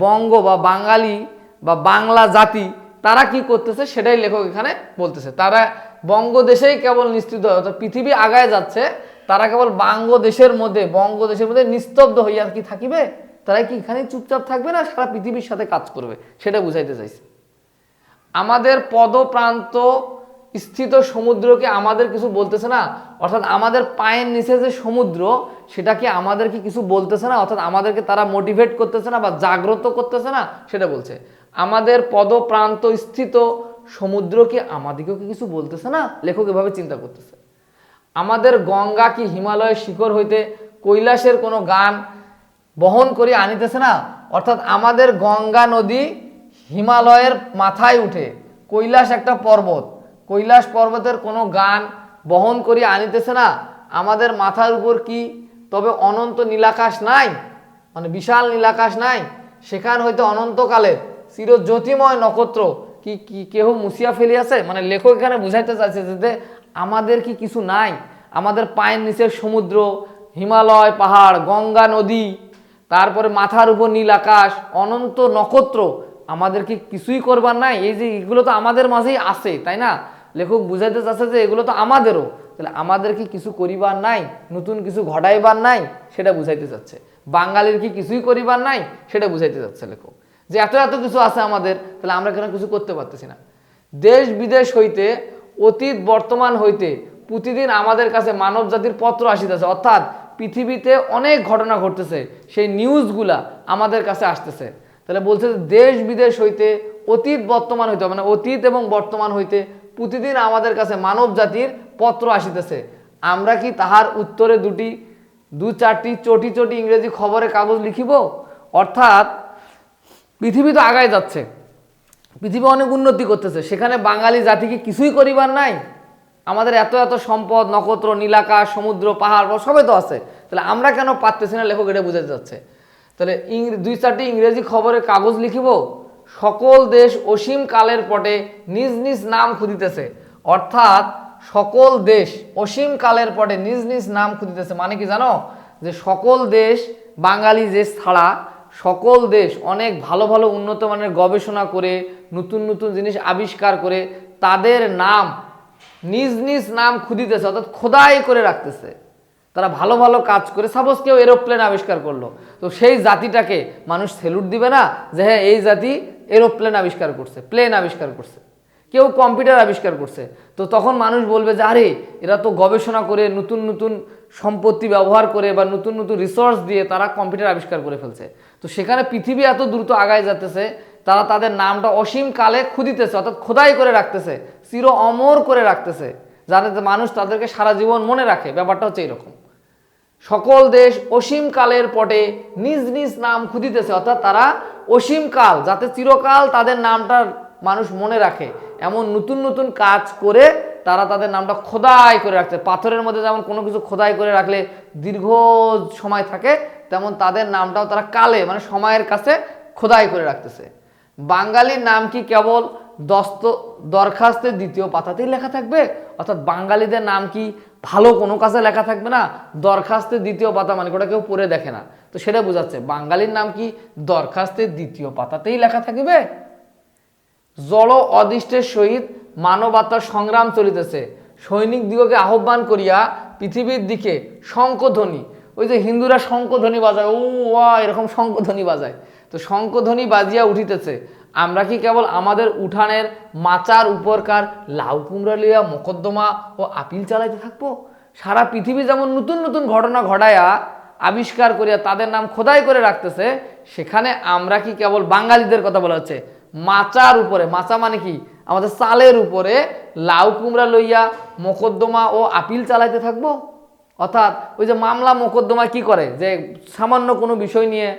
বঙ্গ বা বাঙালি বা বাংলা জাতি তারা কি করতেছে সেটাই লেখক এখানে বলতেছে। তারা বঙ্গদেশেই কেবল নিশ্চিত হয়, অর্থাৎ পৃথিবী আগায় যাচ্ছে, তারা কেবল বঙ্গদেশের মধ্যে নিস্তব্ধ হইয়া কি থাকিবে, তারা কি এখানে চুপচাপ থাকবে না সারা পৃথিবীর সাথে কাজ করবে, সেটা বুঝাইতে চাইছে। আমাদের পদপ্রান্ত স্থিত সমুদ্রকে আমাদের কিছু বলতেছে না, অর্থাৎ আমাদের পায়ের নিচে যে সমুদ্র সেটা কি আমাদেরকে কিছু বলতেছে না, অর্থাৎ আমাদেরকে তারা মোটিভেট করতেছে না বা জাগ্রত করতেছে না, সেটা বলছে। আমাদের পদপ্রান্ত স্থিত সমুদ্র কি আমাদেরকেও কি কিছু বলতেছে না, লেখক এভাবে চিন্তা করতেছে। আমাদের গঙ্গা কি হিমালয়ের শিখর হইতে কৈলাসের কোনো গান বহন করে আনিতেছে না, অর্থাৎ আমাদের গঙ্গা নদী হিমালয়ের মাথায় উঠে, কৈলাস একটা পর্বত, কৈলাস পর্বতের কোনো গান বহন করে আনিতেছে না। আমাদের মাথার উপর কি তবে অনন্ত নীলাকাশ নাই, মানে বিশাল নীলাকাশ নাই, সেখান হইতে অনন্তকালের চিরজ্যোতিময় নক্ষত্র কি কি কেহ মুছিয়া ফেলিয়াছে, মানে লেখক এখানে বুঝাইতে চাইছে যে আমাদের কি কিছু নাই, আমাদের পায়ের নিচের সমুদ্র, হিমালয় পাহাড়, গঙ্গা নদী, তারপরে মাথার উপর নীল আকাশ, অনন্ত নক্ষত্র, আমাদের কি কিছুই করবার নাই। এই যে এগুলো তো আমাদের মাঝেই আছে, তাই না, লেখক বুঝাইতে চাচ্ছে যে এগুলো তো আমাদেরও, তাহলে আমাদের কি কিছু করিবার নাই, নতুন কিছু ঘটাইবার নাই, সেটা বুঝাইতে চাচ্ছে। বাঙালির কি কিছুই করিবার নাই সেটা বুঝাইতে চাচ্ছে লেখক, যে এত এত কিছু আছে আমাদের, তাহলে আমরা কেন কিছু করতে পারতেছি না। দেশ বিদেশ হইতে অতীত বর্তমান হইতে প্রতিদিন আমাদের কাছে মানব জাতির পত্র আসিতেছে, অর্থাৎ পৃথিবীতে অনেক ঘটনা ঘটতেছে, সেই নিউজগুলা আমাদের কাছে আসতেছে। তাহলে বলছে যে দেশ বিদেশ হইতে অতীত বর্তমান হইতে, মানে অতীত এবং বর্তমান হইতে প্রতিদিন আমাদের কাছে মানব জাতির পত্র আসিতেছে। আমরা কি তাহার উত্তরে দু চারটি চটি চটি ইংরেজি খবরের কাগজ লিখিব? অর্থাৎ পৃথিবী তো আগায় যাচ্ছে, পৃথিবী অনেক উন্নতি করতেছে, সেখানে বাঙালি জাতিকে কিছুই করিবার নাই। আমাদের এত এত সম্পদ, নক্ষত্র, নীলাকাশ, সমুদ্র, পাহাড় সবই তো আছে, তাহলে আমরা কেন পারতেছি না, লেখক এটা বুঝাতে যাচ্ছে। তাহলে দুই চারটি ইংরেজি খবরের কাগজ লিখিব। সকল দেশ অসীম কালের পটে নিজ নিজ নাম খুঁজিতেছে, অর্থাৎ সকল দেশ অসীম কালের পটে নিজ নিজ নাম খুঁজিতেছে, মানে কি জানো, যে সকল দেশ বাঙালি দেশ ছাড়া সকল দেশ অনেক ভালো ভালো উন্নত মানের গবেষণা করে নতুন নতুন জিনিস আবিষ্কার করে তাদের নাম নিজ নিজ নাম খুঁজিতেছে, অর্থাৎ খোদাই করে রাখতেছে। তারা ভালো ভালো কাজ করে, সাপোজ কেউ এরোপ্লেন আবিষ্কার করলো, তো সেই জাতিটাকে মানুষ স্যালুট দিবে না যে হ্যাঁ এই জাতি এরোপ্লেন আবিষ্কার করছে, প্লেন আবিষ্কার করছে। কেউ কম্পিউটার আবিষ্কার করছে, তো তখন মানুষ বলবে যে আরে এরা তো গবেষণা করে নতুন নতুন সম্পত্তি ব্যবহার করে বা নতুন নতুন রিসোর্স দিয়ে তারা কম্পিউটার আবিষ্কার করে ফেলছে। তো সেখানে পৃথিবী এত দ্রুত আগায় যাতেছে, তারা তাদের নামটা অসীম কালে খুদিতেছে, অর্থাৎ খোদাই করে রাখতেছে, চির অমর করে রাখতেছে, যাতে মানুষ তাদেরকে সারা জীবন মনে রাখে। ব্যাপারটা হচ্ছে এরকম। সকল দেশ অসীম কালের পটে নিজ নিজ নাম খুদিতেছে, অর্থাৎ তারা অসীম কাল, যাতে চিরকাল তাদের নামটা মানুষ মনে রাখে, এমন নতুন নতুন কাজ করে তারা তাদের নামটা খোদাই করে রাখছে। পাথরের মধ্যে যেমন কোনো কিছু খোদাই করে রাখলে দীর্ঘ সময় থাকে, তেমন তাদের নামটাও তারা কালে মানে সময়ের কাছে খোদাই করে রাখতেছে। বাঙালির নাম কি কেবল দরখাস্তের দ্বিতীয় পাতাতেই লেখা থাকবে? অর্থাৎ বাঙালিদের নাম কি ভালো কোনো কাজে লেখা থাকবে না? দরখাস্তের দ্বিতীয় পাতা মানে ওটা কেউ পড়ে দেখে না, তো সেটা বোঝাচ্ছে বাঙালির নাম কি দরখাস্তের দ্বিতীয় পাতাতেই লেখা থাকবে? জড় অদৃষ্টের সহিত মানবতার সংগ্রাম চলিতেছে, সৈনিক দিগকে আহ্বান করিয়া পৃথিবীর দিকে শঙ্খধ্বনি, ওই যে হিন্দুরা শঙ্খধ্বনি বাজায়, ও এরকম শঙ্খধ্বনি বাজায়, তো শঙ্খধ্বনি বাজিয়া উঠিতেছে। আমরা কি কেবল আমাদের উঠানের মাচার উপরকার লাউ কুমড়া লইয়া মোকদ্দমা ও আপিল চালাইতে থাকবো? সারা পৃথিবী যেমন নতুন নতুন ঘটনা ঘটায়া আবিষ্কার করিয়া তাদের নাম খোদাই করে রাখতেছে, সেখানে আমরা কি কেবল বাঙালিদের কথা বলা হচ্ছে মাচার উপরে, মাচা মানে কি আমাদের চালের উপরে লাউ কুমড়া লইয়া মোকদ্দমা ও আপিল চালাইতে থাকবো? অর্থাৎ ওই যে মামলা মোকদ্দমা কি করে, যে সামান্য কোনো বিষয় নিয়ে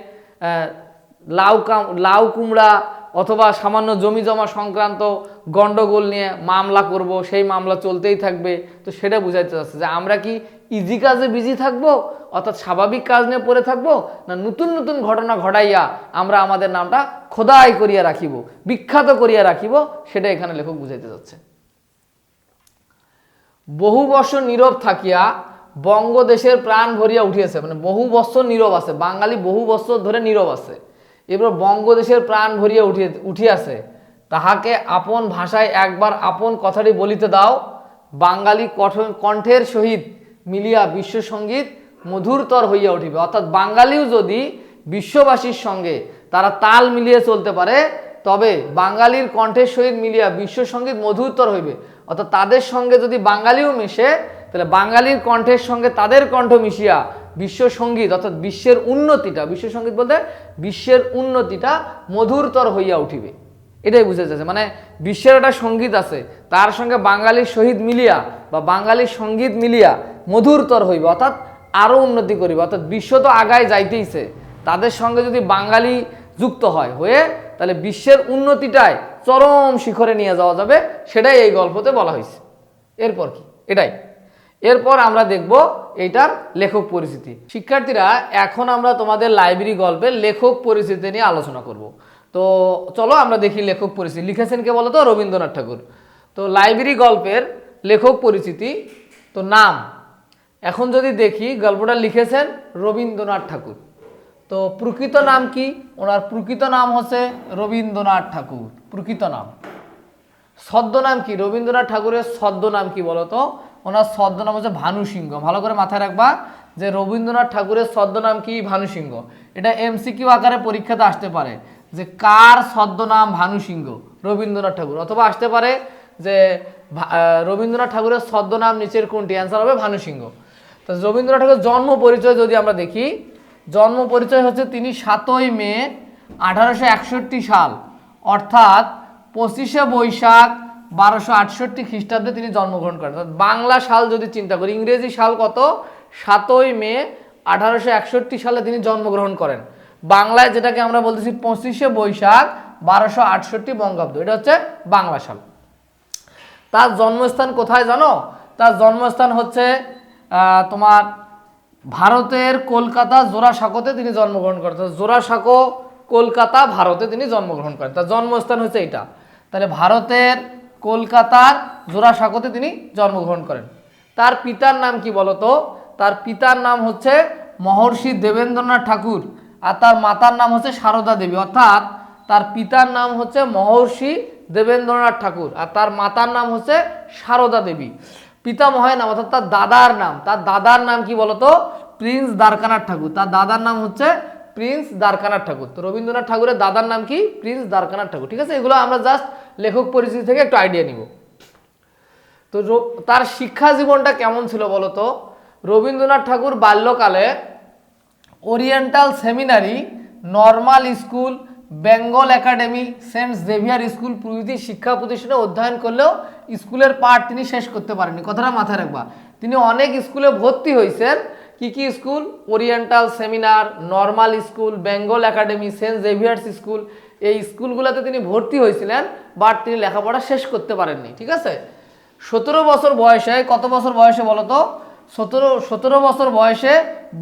লাউ কুমড়া অথবা সামান্য জমি জমা সংক্রান্ত গন্ডগোল নিয়ে মামলা করব, সেই মামলা চলতেই থাকবে। তো সেটা বুঝাইতে চাচ্ছে যে আমরা কি ইজি কাজে বিজি থাকবো, অর্থাৎ স্বাভাবিক কাজ নিয়ে পড়ে থাকবো, না নতুন নতুন ঘটনা ঘটাইয়া আমরা আমাদের নামটা খোদাই করিয়া রাখিব, বিখ্যাত করিয়া রাখিব, সেটা এখানে লেখক বুঝাইতে যাচ্ছে। বহু বছর নীরব থাকিয়া বঙ্গদেশের প্রাণ ভরিয়া উঠিয়াছে, মানে বহু বছর নীরব আছে, বাঙালি বহু বছর ধরে নীরব আছে, এবার বঙ্গদেশের প্রাণ ভরিয়া উঠিয়াছে, তাহাকে আপন ভাষায় একবার আপন কথাটি বলিতে দাও, বাঙালি কণ্ঠের সহিত মিলিয়া বিশ্বসঙ্গীত মধুরতর হইয়া উঠিবে। অর্থাৎ বাঙালিও যদি বিশ্ববাসীর সঙ্গে তারা তাল মিলিয়ে চলতে পারে, তবে বাঙালির কণ্ঠের সহিত মিলিয়া বিশ্বসঙ্গীত মধুরতর হইবে। অর্থাৎ তাদের সঙ্গে যদি বাঙালিও মিশে, তাহলে বাঙালির কণ্ঠের সঙ্গে তাদের কণ্ঠ মিশিয়া বিশ্বসঙ্গীত অর্থাৎ বিশ্বের উন্নতিটা, বিশ্বসঙ্গীত বলতে বিশ্বের উন্নতিটা মধুরতর হইয়া উঠিবে, এটাই বুঝতে চাইছে। মানে বিশ্বের একটা সঙ্গীত আছে, তার সঙ্গে বাঙালির সহিত মিলিয়া বা বাঙালির সঙ্গীত মিলিয়া মধুরতর হইবে, অর্থাৎ আরও উন্নতি করিবে। অর্থাৎ বিশ্ব তো আগায় যাইতেইছে, তাদের সঙ্গে যদি বাঙালি যুক্ত হয়ে তাহলে বিশ্বের উন্নতিটাই চরম শিখরে নিয়ে যাওয়া যাবে, সেটাই এই গল্পতে বলা হয়েছে। এরপর কি এটাই, এরপর আমরা দেখব এইটার লেখক পরিচিতি। শিক্ষার্থীরা, এখন আমরা তোমাদের লাইব্রেরি গল্পের লেখক পরিচিতি নিয়ে আলোচনা করব। তো চলো আমরা দেখি লেখক পরিচিতি লিখেছেন কে বলো তো? রবীন্দ্রনাথ ঠাকুর। তো লাইব্রেরি গল্পের লেখক পরিচিতি, তো নাম, এখন যদি দেখি গল্পটা লিখেছেন রবীন্দ্রনাথ ঠাকুর। তো প্রকৃত নাম কি? ওনার প্রকৃত নাম হচ্ছে রবীন্দ্রনাথ ঠাকুর, প্রকৃত নাম। ছদ্মনাম কি? রবীন্দ্রনাথ ঠাকুরের ছদ্মনাম কি বলতো? ওনার ছদ্মনাম হচ্ছে ভানু সিংহ। ভালো করে মাথায় রাখবা যে রবীন্দ্রনাথ ঠাকুরের ছদ্মনাম কি? ভানু সিংহ। এটা এমসিকিউ আকারে পরীক্ষাতে আসতে পারে যে কার ছদ্মনাম ভানু সিংহ? রবীন্দ্রনাথ ঠাকুর। অথবা আসতে পারে যে রবীন্দ্রনাথ ঠাকুরের ছদ্মনাম নিচের কোনটি? অ্যান্সার হবে ভানু সিংহ। তো রবীন্দ্রনাথ ঠাকুরের জন্ম পরিচয় যদি আমরা দেখি, জন্ম পরিচয় হচ্ছে তিনি 7ই মে 1861 সাল, অর্থাৎ 25শে বৈশাখ 1268 খ্রিস্টাব্দে তিনি জন্মগ্রহণ করেন। বাংলা সাল যদি চিন্তা করি, ইংরেজি সাল কত? 7ই মে 1861 সালে তিনি জন্মগ্রহণ করেন। বাংলায় যেটাকে আমরা বলতেছি 25শে বৈশাখ 1268 বঙ্গাব্দ, এটা হচ্ছে বাংলা সাল। তার জন্মস্থান কোথায় জানো? তার জন্মস্থান হচ্ছে তোমার ভারতের কলকাতা জোড়াসাঁকোতে তিনি জন্মগ্রহণ করেন। জোড়াসাঁকো কলকাতা ভারতে তিনি জন্মগ্রহণ করেন, তার জন্মস্থান হচ্ছে এইটা। তাহলে ভারতের কলকাতার জোড়াসাঁকোতে তিনি জন্মগ্রহণ করেন। তার পিতার নাম কি বলতো? তার পিতার নাম হচ্ছে মহর্ষি দেবেন্দ্রনাথ ঠাকুর, আর তার মাতার নাম হচ্ছে সারদা দেবী। অর্থাৎ তার পিতার নাম হচ্ছে মহর্ষি দেবেন্দ্রনাথ ঠাকুর আর তার মাতার নাম হচ্ছে সারদা দেবী। পিতামহের নাম অর্থাৎ তার দাদার নাম কি বলতো? প্রিন্স দ্বারকানাথ ঠাকুর। তার দাদার নাম হচ্ছে প্রিন্স দ্বারকানাথ ঠাকুর। তো রবীন্দ্রনাথ ঠাকুরের দাদার নাম কি? প্রিন্স দ্বারকানাথ ঠাকুর। ঠিক আছে, এগুলো আমরা জাস্ট লেখক পরিচিতি থেকে একটু আইডিয়া নিব। তো তার শিক্ষা জীবনটা কেমন ছিল বলতো? রবীন্দ্রনাথ ঠাকুর বাল্যকালে oriental seminary, normal school, Bengal academy, saint Xavier school প্রভৃতি শিক্ষা প্রতিষ্ঠানে অধ্যয়ন করলেও স্কুলের পাঠ তিনি শেষ করতে পারেননি। কথাটা মাথায় রাখবা। তিনি অনেক স্কুলে ভর্তি হয়েছেন। কি কি school? Oriental seminar, normal school, Bengal academy, saint Xavier's school, এই স্কুলগুলোতে তিনি ভর্তি হয়েছিলেন, বাট তিনি লেখাপড়া শেষ করতে পারেননি। ঠিক আছে, 17 বছর বয়সে, কত বছর বয়সে বলতো? 17 বছর বয়সে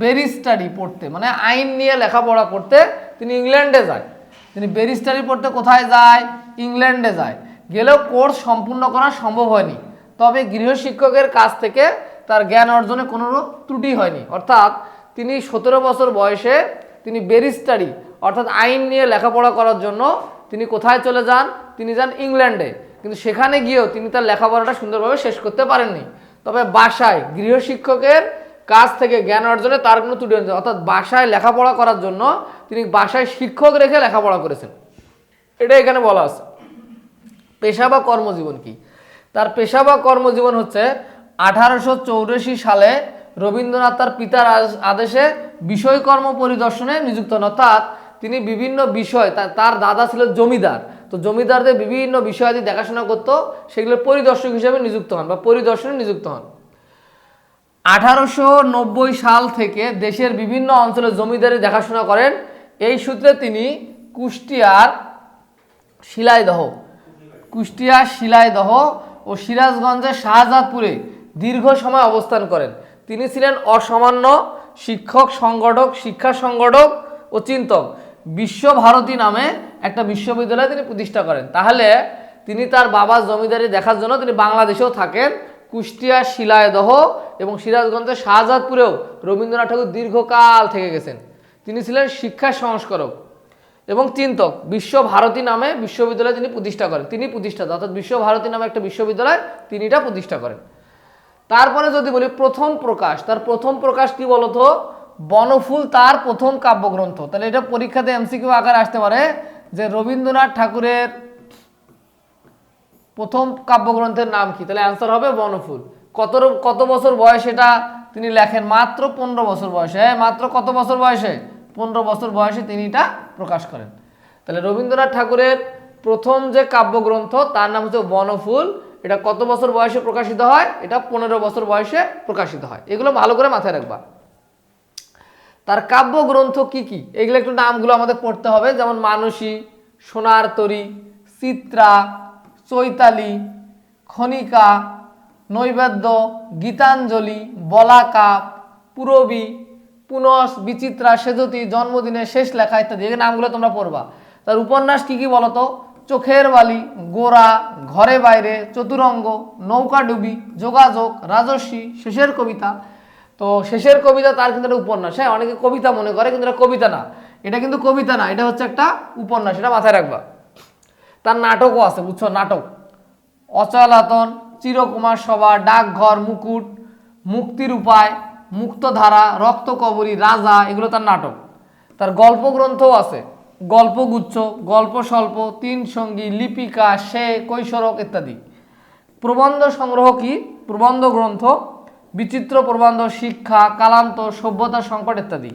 ব্যারিস্টারি পড়তে, মানে আইন নিয়ে লেখাপড়া করতে তিনি ইংল্যান্ডে যায়। তিনি ব্যারিস্টারি পড়তে কোথায় যায়? ইংল্যান্ডে যায়। গেলেও কোর্স সম্পূর্ণ করা সম্ভব হয়নি। তবে গৃহশিক্ষকের কাছ থেকে তার জ্ঞান অর্জনে কোনো ত্রুটি হয়নি। অর্থাৎ তিনি 17 বছর বয়সে তিনি ব্যারিস্টারি অর্থাৎ আইন নিয়ে লেখাপড়া করার জন্য তিনি কোথায় চলে যান? তিনি যান ইংল্যান্ডে। কিন্তু সেখানে গিয়েও তিনি তার লেখাপড়াটা সুন্দরভাবে শেষ করতে পারেননি। তবে বাসায় গৃহশিক্ষকের কাছ থেকে জ্ঞান অর্জনে তার কোনো ত্রুটি হয়নি। অর্থাৎ বাসায় লেখাপড়া করার জন্য তিনি বাসায় শিক্ষক রেখে লেখাপড়া করেছেন, এটা এখানে বলা আছে। পেশা বা কর্মজীবন কি? তার পেশা বা কর্মজীবন হচ্ছে 1884 সালে রবীন্দ্রনাথ তার পিতার আদেশে বিষয়কর্ম পরিদর্শনে নিযুক্ত হন। অর্থাৎ তিনি বিভিন্ন বিষয়, তার দাদা ছিল জমিদার, তো জমিদারদের বিভিন্ন বিষয়াদি দেখাশোনা করতো, সেগুলোর পরিদর্শক হিসেবে নিযুক্ত হন বা পরিদর্শনে নিযুক্ত হন। 1890 সাল থেকে দেশের বিভিন্ন অঞ্চলে জমিদারি দেখাশোনা করেন। এই সূত্রে তিনি কুষ্টিয়ার শিলাইদহ ও সিরাজগঞ্জের শাহজাদপুরে দীর্ঘ সময় অবস্থান করেন। তিনি ছিলেন অসামান্য শিক্ষা সংগঠক ও চিন্তক। বিশ্বভারতী নামে একটা বিশ্ববিদ্যালয় তিনি প্রতিষ্ঠা করেন। তাহলে তিনি তার বাবার জমিদারি দেখার জন্য তিনি বাংলাদেশেও থাকেন। কুষ্টিয়া, শিলাইদহ এবং সিরাজগঞ্জের শাহজাদপুরেও রবীন্দ্রনাথ ঠাকুর দীর্ঘকাল থেকে গেছেন। তিনি ছিলেন শিক্ষা সংস্কারক এবং চিন্তক। বিশ্বভারতী নামে বিশ্ববিদ্যালয় তিনি প্রতিষ্ঠা করেন। তিনি প্রতিষ্ঠাতা, অর্থাৎ বিশ্বভারতী নামে একটা বিশ্ববিদ্যালয় তিনি এটা প্রতিষ্ঠা করেন। তারপরে যদি বলি প্রথম প্রকাশ, তার প্রথম প্রকাশ কি বলতো? বনফুল তার প্রথম কাব্যগ্রন্থ। তাহলে এটা পরীক্ষাতে এমসিকিউ আকারে আসতে পারে যে রবীন্দ্রনাথ ঠাকুরের প্রথম কাব্যগ্রন্থের নাম কি? তাহলে অ্যান্সার হবে বনফুল। কত বছর বয়সে এটা তিনি লেখেন? মাত্র 15 বছর বয়সে। মাত্র কত বছর বয়সে? 15 বছর বয়সে তিনি এটা প্রকাশ করেন। তাহলে রবীন্দ্রনাথ ঠাকুরের প্রথম যে কাব্যগ্রন্থ তার নাম হচ্ছে বনফুল। এটা কত বছর বয়সে প্রকাশিত হয়? এটা 15 বছর বয়সে প্রকাশিত হয়। এগুলো ভালো করে মাথায় রাখবা। তার কাব্যগ্রন্থ কি কি, এগুলো একটু নামগুলো আমাদের পড়তে হবে। যেমন মানসী, সোনার তরী, চিত্রা, চৈতালি, খনিকা, নৈবেদ্য, গীতাঞ্জলি, বলাকাপ, পুরবী, পুনস, বিচিত্রা, সেজতি, জন্মদিনের শেষ লেখা ইত্যাদি। এই নামগুলো তোমরা পড়বা। তার উপন্যাস কি কি বলতো? চোখের বালি, গোরা, ঘরে বাইরে, চতুরঙ্গ, নৌকাডুবি, যোগাযোগ, রাজস্বী, শেষের কবিতা। তো শেষের কবিতা তার কিন্তু একটা উপন্যাস। হ্যাঁ, অনেকে কবিতা মনে করে, কিন্তু এটা কবিতা না। এটা কিন্তু কবিতা না, এটা হচ্ছে একটা উপন্যাস, এটা মাথায় রাখবা। তার নাটকও আছে, বুঝছো? নাটক অচলাতন, চিরকুমার সভা, ডাকঘর, মুকুট, মুক্তির উপায়, মুক্তধারা, রক্তকবরী, রাজা, এগুলো তার নাটক। তার গল্পগ্রন্থও আছে, গল্পগুচ্ছ, গল্প স্বল্প, তিন সঙ্গী, লিপিকা, সে, কৈশোরক ইত্যাদি। প্রবন্ধ সংগ্রহ কি? প্রবন্ধ গ্রন্থ, বিচিত্র প্রবন্ধ, শিক্ষা, কালান্ত, সভ্যতা সংকট ইত্যাদি।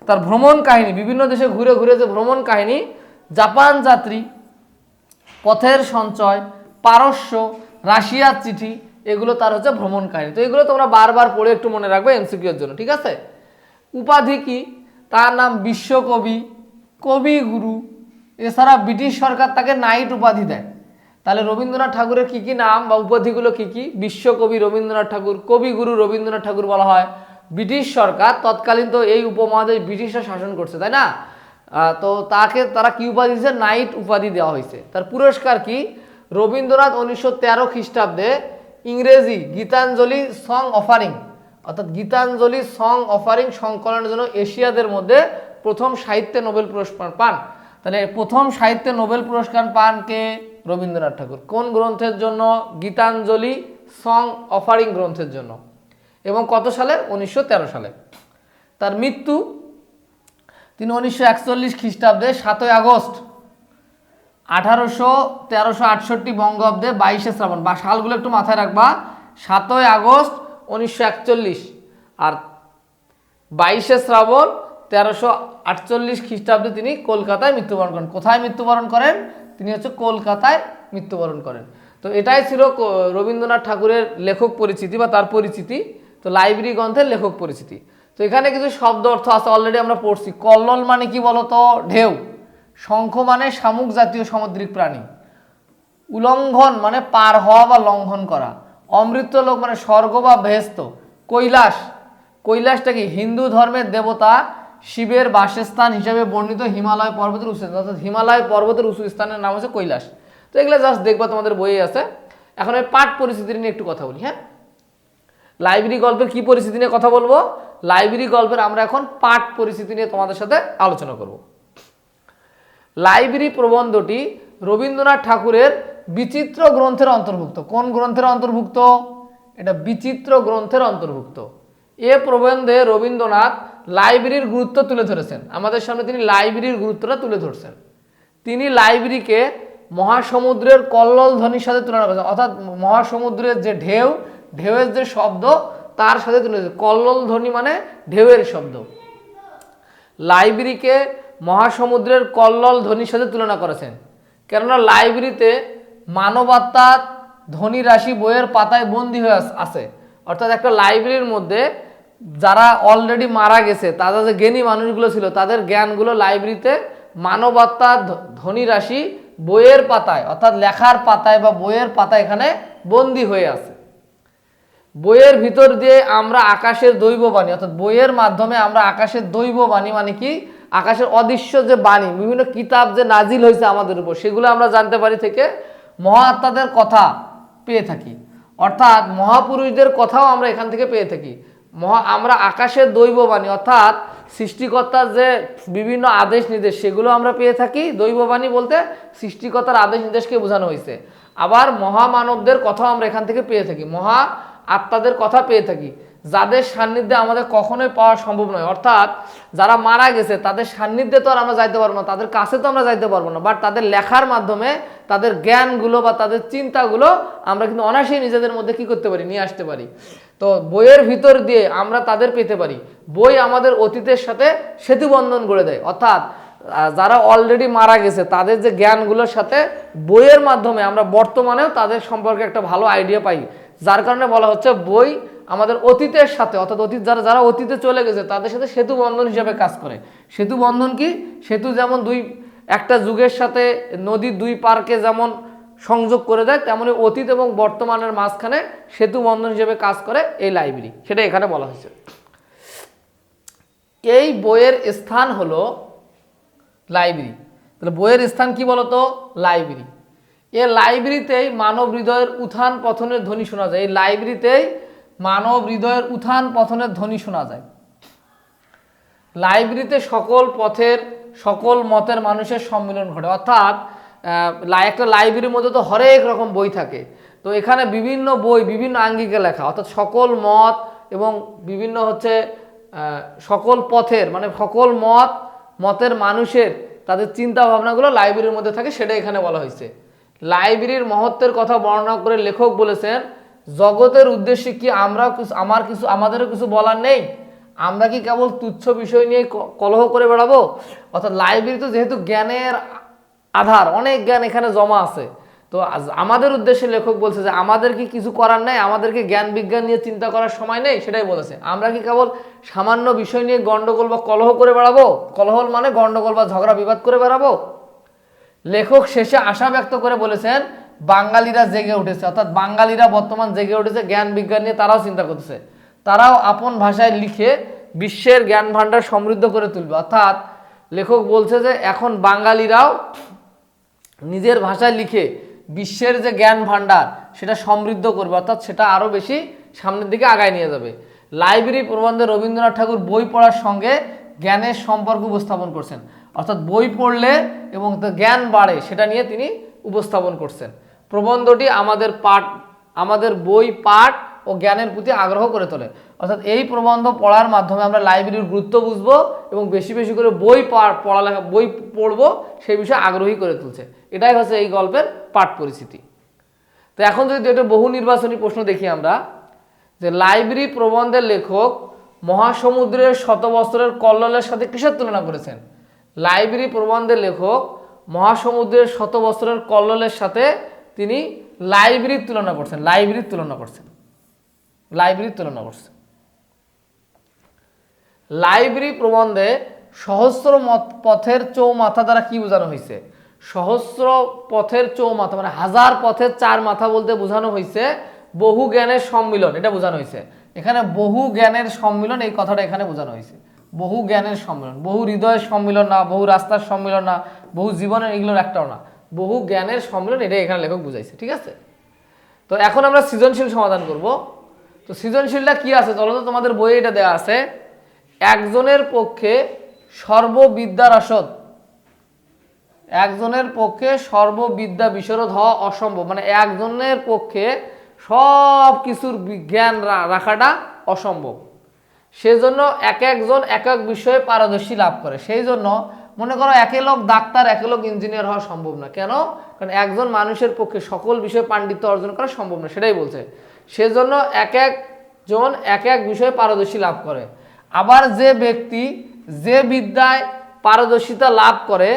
তার ভ্রমণ কাহিনী, বিভিন্ন দেশে ঘুরে ঘুরে যে ভ্রমণ কাহিনী, জাপান যাত্রী, পথের সঞ্চয়, পারস্য, রাশিয়ার চিঠি, এগুলো তার হচ্ছে ভ্রমণ কাহিনী। তো এগুলো তোমরা বারবার পড়ে একটু মনে রাখবে এমসিকিউ এর জন্য, ঠিক আছে? উপাধি কি? তার নাম বিশ্বকবি, কবিগুরু। এছাড়া ব্রিটিশ সরকার তাকে নাইট উপাধি দেয়। তাহলে রবীন্দ্রনাথ ঠাকুরের কি কি নাম বা উপাধিগুলো কি কি? বিশ্বকবি রবীন্দ্রনাথ ঠাকুর, কবিগুরু রবীন্দ্রনাথ ঠাকুর বলা হয়। ব্রিটিশ সরকার তৎকালীন, তো এই উপমহাদেশ ব্রিটিশরা শাসন করছে, তাই না? তো তারা কি উপাধি দিয়েছে? নাইট উপাধি দেওয়া হয়েছে। তার পুরস্কার কি? রবীন্দ্রনাথ 1913 খ্রিস্টাব্দে ইংরেজি গীতাঞ্জলি সং অফারিং, অর্থাৎ গীতাঞ্জলি সং অফারিং সংকলনের জন্য এশিয়াদের মধ্যে প্রথম সাহিত্যে নোবেল পুরস্কার পান। তাহলে প্রথম সাহিত্যে নোবেল পুরস্কার পান কে? রবীন্দ্রনাথ ঠাকুর। কোন গ্রন্থের জন্য? গীতাঞ্জলি সং অফারিং গ্রন্থের জন্য। এবং কত সালে? 1913 সালে। তার মৃত্যু তিনি 1941 খ্রিস্টাব্দে 7 আগস্ট 1368 বঙ্গাব্দে 22 শ্রাবণ, বা সালগুলো একটু মাথায় রাখবা, 7 আগস্ট 1941 আর 22 শ্রাবণ 1348 খ্রিস্টাব্দে তিনি কলকাতায় মৃত্যুবরণ করেন। কোথায় মৃত্যুবরণ করেন? তিনি হচ্ছে কলকাতায় মৃত্যুবরণ করেন। তো এটাই ছিল রবীন্দ্রনাথ ঠাকুরের লেখক পরিচিতি বা তার পরিচিতি। তো লাইব্রেরি গ্রন্থের লেখক পরিচিতি। তো এখানে কিছু শব্দ অর্থ আছে, অলরেডি আমরা পড়ছি। কল্লোল মানে কি বলতো? ঢেউ। শঙ্খ মানে শামুক জাতীয় সামুদ্রিক প্রাণী। উল্লঙ্ঘন মানে পার হওয়া বা লঙ্ঘন করা। অমৃতলোক মানে স্বর্গ বা বেহেশত। কৈলাস, কৈলাসটা কি? হিন্দু ধর্মের দেবতা শিবের বাসস্থান হিসেবে বর্ণিত হিমালয় পর্বতের উঁচু স্থান, অর্থাৎ হিমালয় পর্বতের উঁচু স্থানের নাম হচ্ছে কৈলাস। তো এগুলো জাস্ট দেখবা, তোমাদের বইয়ে আছে। এখন আমি পাঠ পরিস্থিতি নিয়ে একটু কথা বলি। হ্যাঁ, লাইব্রেরি গল্পের কি পরিস্থিতি নিয়ে কথা বলবো? লাইব্রেরি গল্পের আমরা এখন পাঠ পরিস্থিতি নিয়ে তোমাদের সাথে আলোচনা করব। লাইব্রেরি প্রবন্ধটি রবীন্দ্রনাথ ঠাকুরের বিচিত্র গ্রন্থের অন্তর্ভুক্ত। কোন গ্রন্থের অন্তর্ভুক্ত? এটা বিচিত্র গ্রন্থের অন্তর্ভুক্ত। এ প্রবন্ধে রবীন্দ্রনাথ লাইব্রেরির গুরুত্ব তুলে ধরেছেন। আমাদের সামনে তিনি লাইব্রেরির গুরুত্বটা তুলে ধরছেন। তিনি লাইব্রেরিকে মহাসমুদ্রের কল্লোল ধ্বনির সাথে তুলনা করেছেন, অর্থাৎ মহাসমুদ্রের যে ঢেউ, ঢেউয়ের যে শব্দ তার সাথে তুলে ধরেছেন। কল্লোল ধ্বনি মানে ঢেউয়ের শব্দ। লাইব্রেরিকে মহাসমুদ্রের কল্লোল ধ্বনির সাথে তুলনা করেছেন, কেননা লাইব্রেরিতে মানবাত্মার ধ্বনি রাশি বইয়ের পাতায় বন্দী হয়ে আছে। অর্থাৎ একটা লাইব্রেরির মধ্যে যারা অলরেডি মারা গেছে, তাদের যে জ্ঞানী মানুষগুলো ছিল, তাদের জ্ঞানগুলো লাইব্রেরিতে মানবাত্মার ধ্বনি রাশি বইয়ের পাতায়, অর্থাৎ লেখার পাতায় বা বইয়ের পাতায় এখানে বন্দী হয়ে আছে। বইয়ের ভিতর দিয়ে আমরা আকাশের দৈববাণী, অর্থাৎ বইয়ের মাধ্যমে আমরা আকাশের দৈববাণী মানে কি? আকাশের অদৃশ্য যে বাণী, বিভিন্ন কিতাব যে নাজিল হয়েছে আমাদের উপর, সেগুলো আমরা জানতে পারি থেকে মহাত্মাদের কথা পেয়ে থাকি। অর্থাৎ মহাপুরুষদের কথাও আমরা এখান থেকে পেয়ে থাকি। আমরা আকাশের দৈববাণী অর্থাৎ সৃষ্টিকর্তার যে বিভিন্ন আদেশ নির্দেশ, সেগুলো আমরা পেয়ে থাকি। দৈববাণী বলতে সৃষ্টিকর্তার আদেশ নির্দেশকে বোঝানো হয়েছে। আবার মহামানবদের কথাও আমরা এখান থেকে পেয়ে থাকি, মহা আত্মাদের কথা পেয়ে থাকি, যাদের সান্নিধ্যে আমাদের কখনোই পাওয়া সম্ভব নয়। অর্থাৎ যারা মারা গেছে তাদের সান্নিধ্যে তো আর আমরা যাইতে পারবো না, তাদের কাছে তো আমরা যাইতে পারবো না, বাট তাদের লেখার মাধ্যমে তাদের জ্ঞানগুলো বা তাদের চিন্তাগুলো আমরা কিন্তু অনায়াসেই নিজেদের মধ্যে কি করতে পারি? নিয়ে আসতে পারি। তো বইয়ের ভিতর দিয়ে আমরা তাদের পেতে পারি। বই আমাদের অতীতের সাথে সেতু বন্ধন করে দেয়। অর্থাৎ যারা অলরেডি মারা গেছে তাদের যে জ্ঞানগুলোর সাথে বইয়ের মাধ্যমে আমরা বর্তমানেও তাদের সম্পর্কে একটা ভালো আইডিয়া পাই। যার কারণে বলা হচ্ছে বই আমাদের অতীতের সাথে, অর্থাৎ যারা অতীতে চলে গেছে তাদের সাথে সেতু বন্ধন হিসাবে কাজ করে। সেতু বন্ধন কি? সেতু যেমন একটা যুগের সাথে নদীর দুই পারকে যেমন সংযোগ করে দেয়, তেমনি অতীত এবং বর্তমানের মাঝখানে সেতু বন্ধন হিসেবে কাজ করে এই লাইব্রেরি, সেটা এখানে বলা হয়েছে। এই বইয়ের স্থান হলো লাইব্রেরি। তাহলে বইয়ের স্থান কি বলতো? লাইব্রেরি। এই লাইব্রেরিতেই মানব হৃদয়ের উত্থান পতনের ধ্বনি শোনা যায়। এই লাইব্রেরিতেই মানব হৃদয়ের উত্থান পতনের ধ্বনি শোনা যায়। লাইব্রেরিতে সকল পথের সকল মতের মানুষের সম্মিলন ঘটে। অর্থাৎ একটা লাইব্রেরির মধ্যে তো হরেক রকম বই থাকে। তো এখানে বিভিন্ন বই বিভিন্ন আঙ্গিকে লেখা, অর্থাৎ সকল মত এবং বিভিন্ন হচ্ছে সকল পথের মানে সকল মতের মানুষের তাদের চিন্তা ভাবনাগুলো লাইব্রেরির মধ্যে থাকে, সেটা এখানে বলা হয়েছে। লাইব্রেরির মহত্বের কথা বর্ণনা করে লেখক বলেছেন, জগতের উদ্দেশ্যে কি আমাদেরও কিছু বলার নেই? আমরা কি কেবল তুচ্ছ বিষয় নিয়ে কলহ করে বেড়াবো? অর্থাৎ লাইব্রেরি তো যেহেতু জ্ঞানের আধার, অনেক জ্ঞান এখানে জমা আছে। তো আমাদের উদ্দেশ্যে লেখক বলছে যে আমাদের কি কিছু করার নেই? আমাদেরকে জ্ঞান বিজ্ঞান নিয়ে চিন্তা করার সময় নেই, সেটাই বলেছে। আমরা কি কেবল সামান্য বিষয় নিয়ে গন্ডগোল বা কলহ করে বেড়াবো? কলহ মানে গন্ডগোল বা ঝগড়া বিবাদ করে বেড়াবো? লেখক শেষে আশা ব্যক্ত করে বলেছেন, বাঙালিরা জেগে উঠেছে। অর্থাৎ বাঙালিরা বর্তমান জেগে উঠেছে, জ্ঞান বিজ্ঞান নিয়ে তারাও চিন্তা করতেছে। তারাও আপন ভাষায় লিখে বিশ্বের জ্ঞান ভাণ্ডার সমৃদ্ধ করে তুলবে। অর্থাৎ লেখক বলছে যে এখন বাঙালিরাও নিজের ভাষায় লিখে বিশ্বের যে জ্ঞান ভাণ্ডার সেটা সমৃদ্ধ করবে, অর্থাৎ সেটা আরও বেশি সামনের দিকে আগায় নিয়ে যাবে। লাইব্রেরি প্রবন্ধে রবীন্দ্রনাথ ঠাকুর বই পড়ার সঙ্গে জ্ঞানের সম্পর্ক উপস্থাপন করছেন। অর্থাৎ বই পড়লে এবং জ্ঞান বাড়ে সেটা নিয়ে তিনি উপস্থাপন করছেন। প্রবন্ধটি আমাদের আমাদের বই পাঠ ও জ্ঞানের প্রতি আগ্রহ করে তোলে। অর্থাৎ এই প্রবন্ধ পড়ার মাধ্যমে আমরা লাইব্রেরির গুরুত্ব বুঝবো এবং বেশি বেশি করে বই পড়বো, সেই বিষয়ে আগ্রহী করে তুলছে। এটাই হচ্ছে এই গল্পের পাঠ পরিস্থিতি। তো এখন যদি একটা বহু নির্বাচনী প্রশ্ন দেখি আমরা, যে লাইব্রেরি প্রবন্ধের লেখক মহাসমুদ্রের শত বছরের কল্লোলের সাথে কিসের তুলনা করেছেন? লাইব্রেরি প্রবন্ধের লেখক মহাসমুদ্রের শত বছরের কল্লোলের সাথে তিনি লাইব্রেরির তুলনা করছেন। লাইব্রেরির তুলনা করছেন। লাইব্রেরি প্রবন্ধে সহস্র পথের চৌমাথা দ্বারা কি বোঝানো হয়েছে? সহস্র পথের চৌমাথা মানে হাজার পথের চার মাথা বলতে বোঝানো হয়েছে বহু জ্ঞানের সম্মিলন, এটা বোঝানো হয়েছে। এখানে বহু জ্ঞানের সম্মিলন, এই কথাটা এখানে বোঝানো হয়েছে। বহু জ্ঞানের সম্মিলন, বহু হৃদয়ের সম্মিলন না, বহু রাস্তার সম্মিলন না, বহু জীবনের, এগুলোর একটাও না, বহু জ্ঞানের সম্মিলন, এটা এখানে লেখক বুঝাইছে। ঠিক আছে, তো এখন আমরা সৃজনশীল সমাধান করব। তো সৃজনশীলটা কি আছে চলো তো, তোমাদের বইয়ে এটা দেওয়া আছে। একজনের পক্ষে সর্ববিদ্যা রসদ, একজনের পক্ষে সর্ববিদ্যা বিশরদ হওয়া অসম্ভব, মানে একজনের পক্ষে সব কিছুর জ্ঞান রাখাটা অসম্ভব। সেজন্য এক একজন এক এক বিষয়ে পারদর্শী লাভ করে। সেই জন্য মনে করো একে লোক ডাক্তার, একে লোক ইঞ্জিনিয়ার হওয়া সম্ভব না। কেন? কারণ একজন মানুষের পক্ষে সকল বিষয়ে পাণ্ডিত্য অর্জন করা সম্ভব না, সেটাই বলছে। সেজন্য এক একজন এক এক বিষয়ে পারদর্শী লাভ করে। আবার যে ব্যক্তি যে বিদ্যায় পারদর্শিতা লাভ করে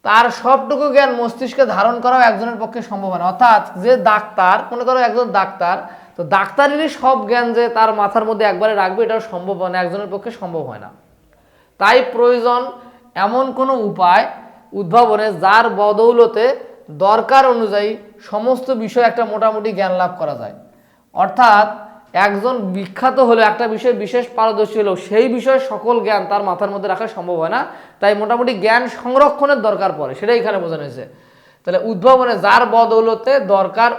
তার সবটুকু জ্ঞান মস্তিষ্কে ধারণ করাও একজনের পক্ষে সম্ভব হয় না। অর্থাৎ যে ডাক্তার, মনে করো একজন ডাক্তার, তো ডাক্তারেরই সব জ্ঞান যে তার মাথার মধ্যে একবারে রাখবে, এটাও সম্ভব হয় না, একজনের পক্ষে সম্ভব হয় না। তাই প্রয়োজন এমন কোনো উপায় উদ্ভাবনে যার বদৌলতে দরকার অনুযায়ী সমস্ত বিষয়ে একটা মোটামুটি জ্ঞান লাভ করা যায়। অর্থাৎ একজন বিখ্যাত হলো, একটা বিষয়ে বিশেষ পারদর্শী হলেও সেই বিষয়ে সকল জ্ঞান তার মাথার মধ্যে রাখা সম্ভব হয় না। তাই মোটামুটি জ্ঞান সংরক্ষণের দরকার পড়ে, সেটাই এখানে বোঝানো হয়েছে। তাহলে উদ্ভাবনে যার বদৌলতে দরকার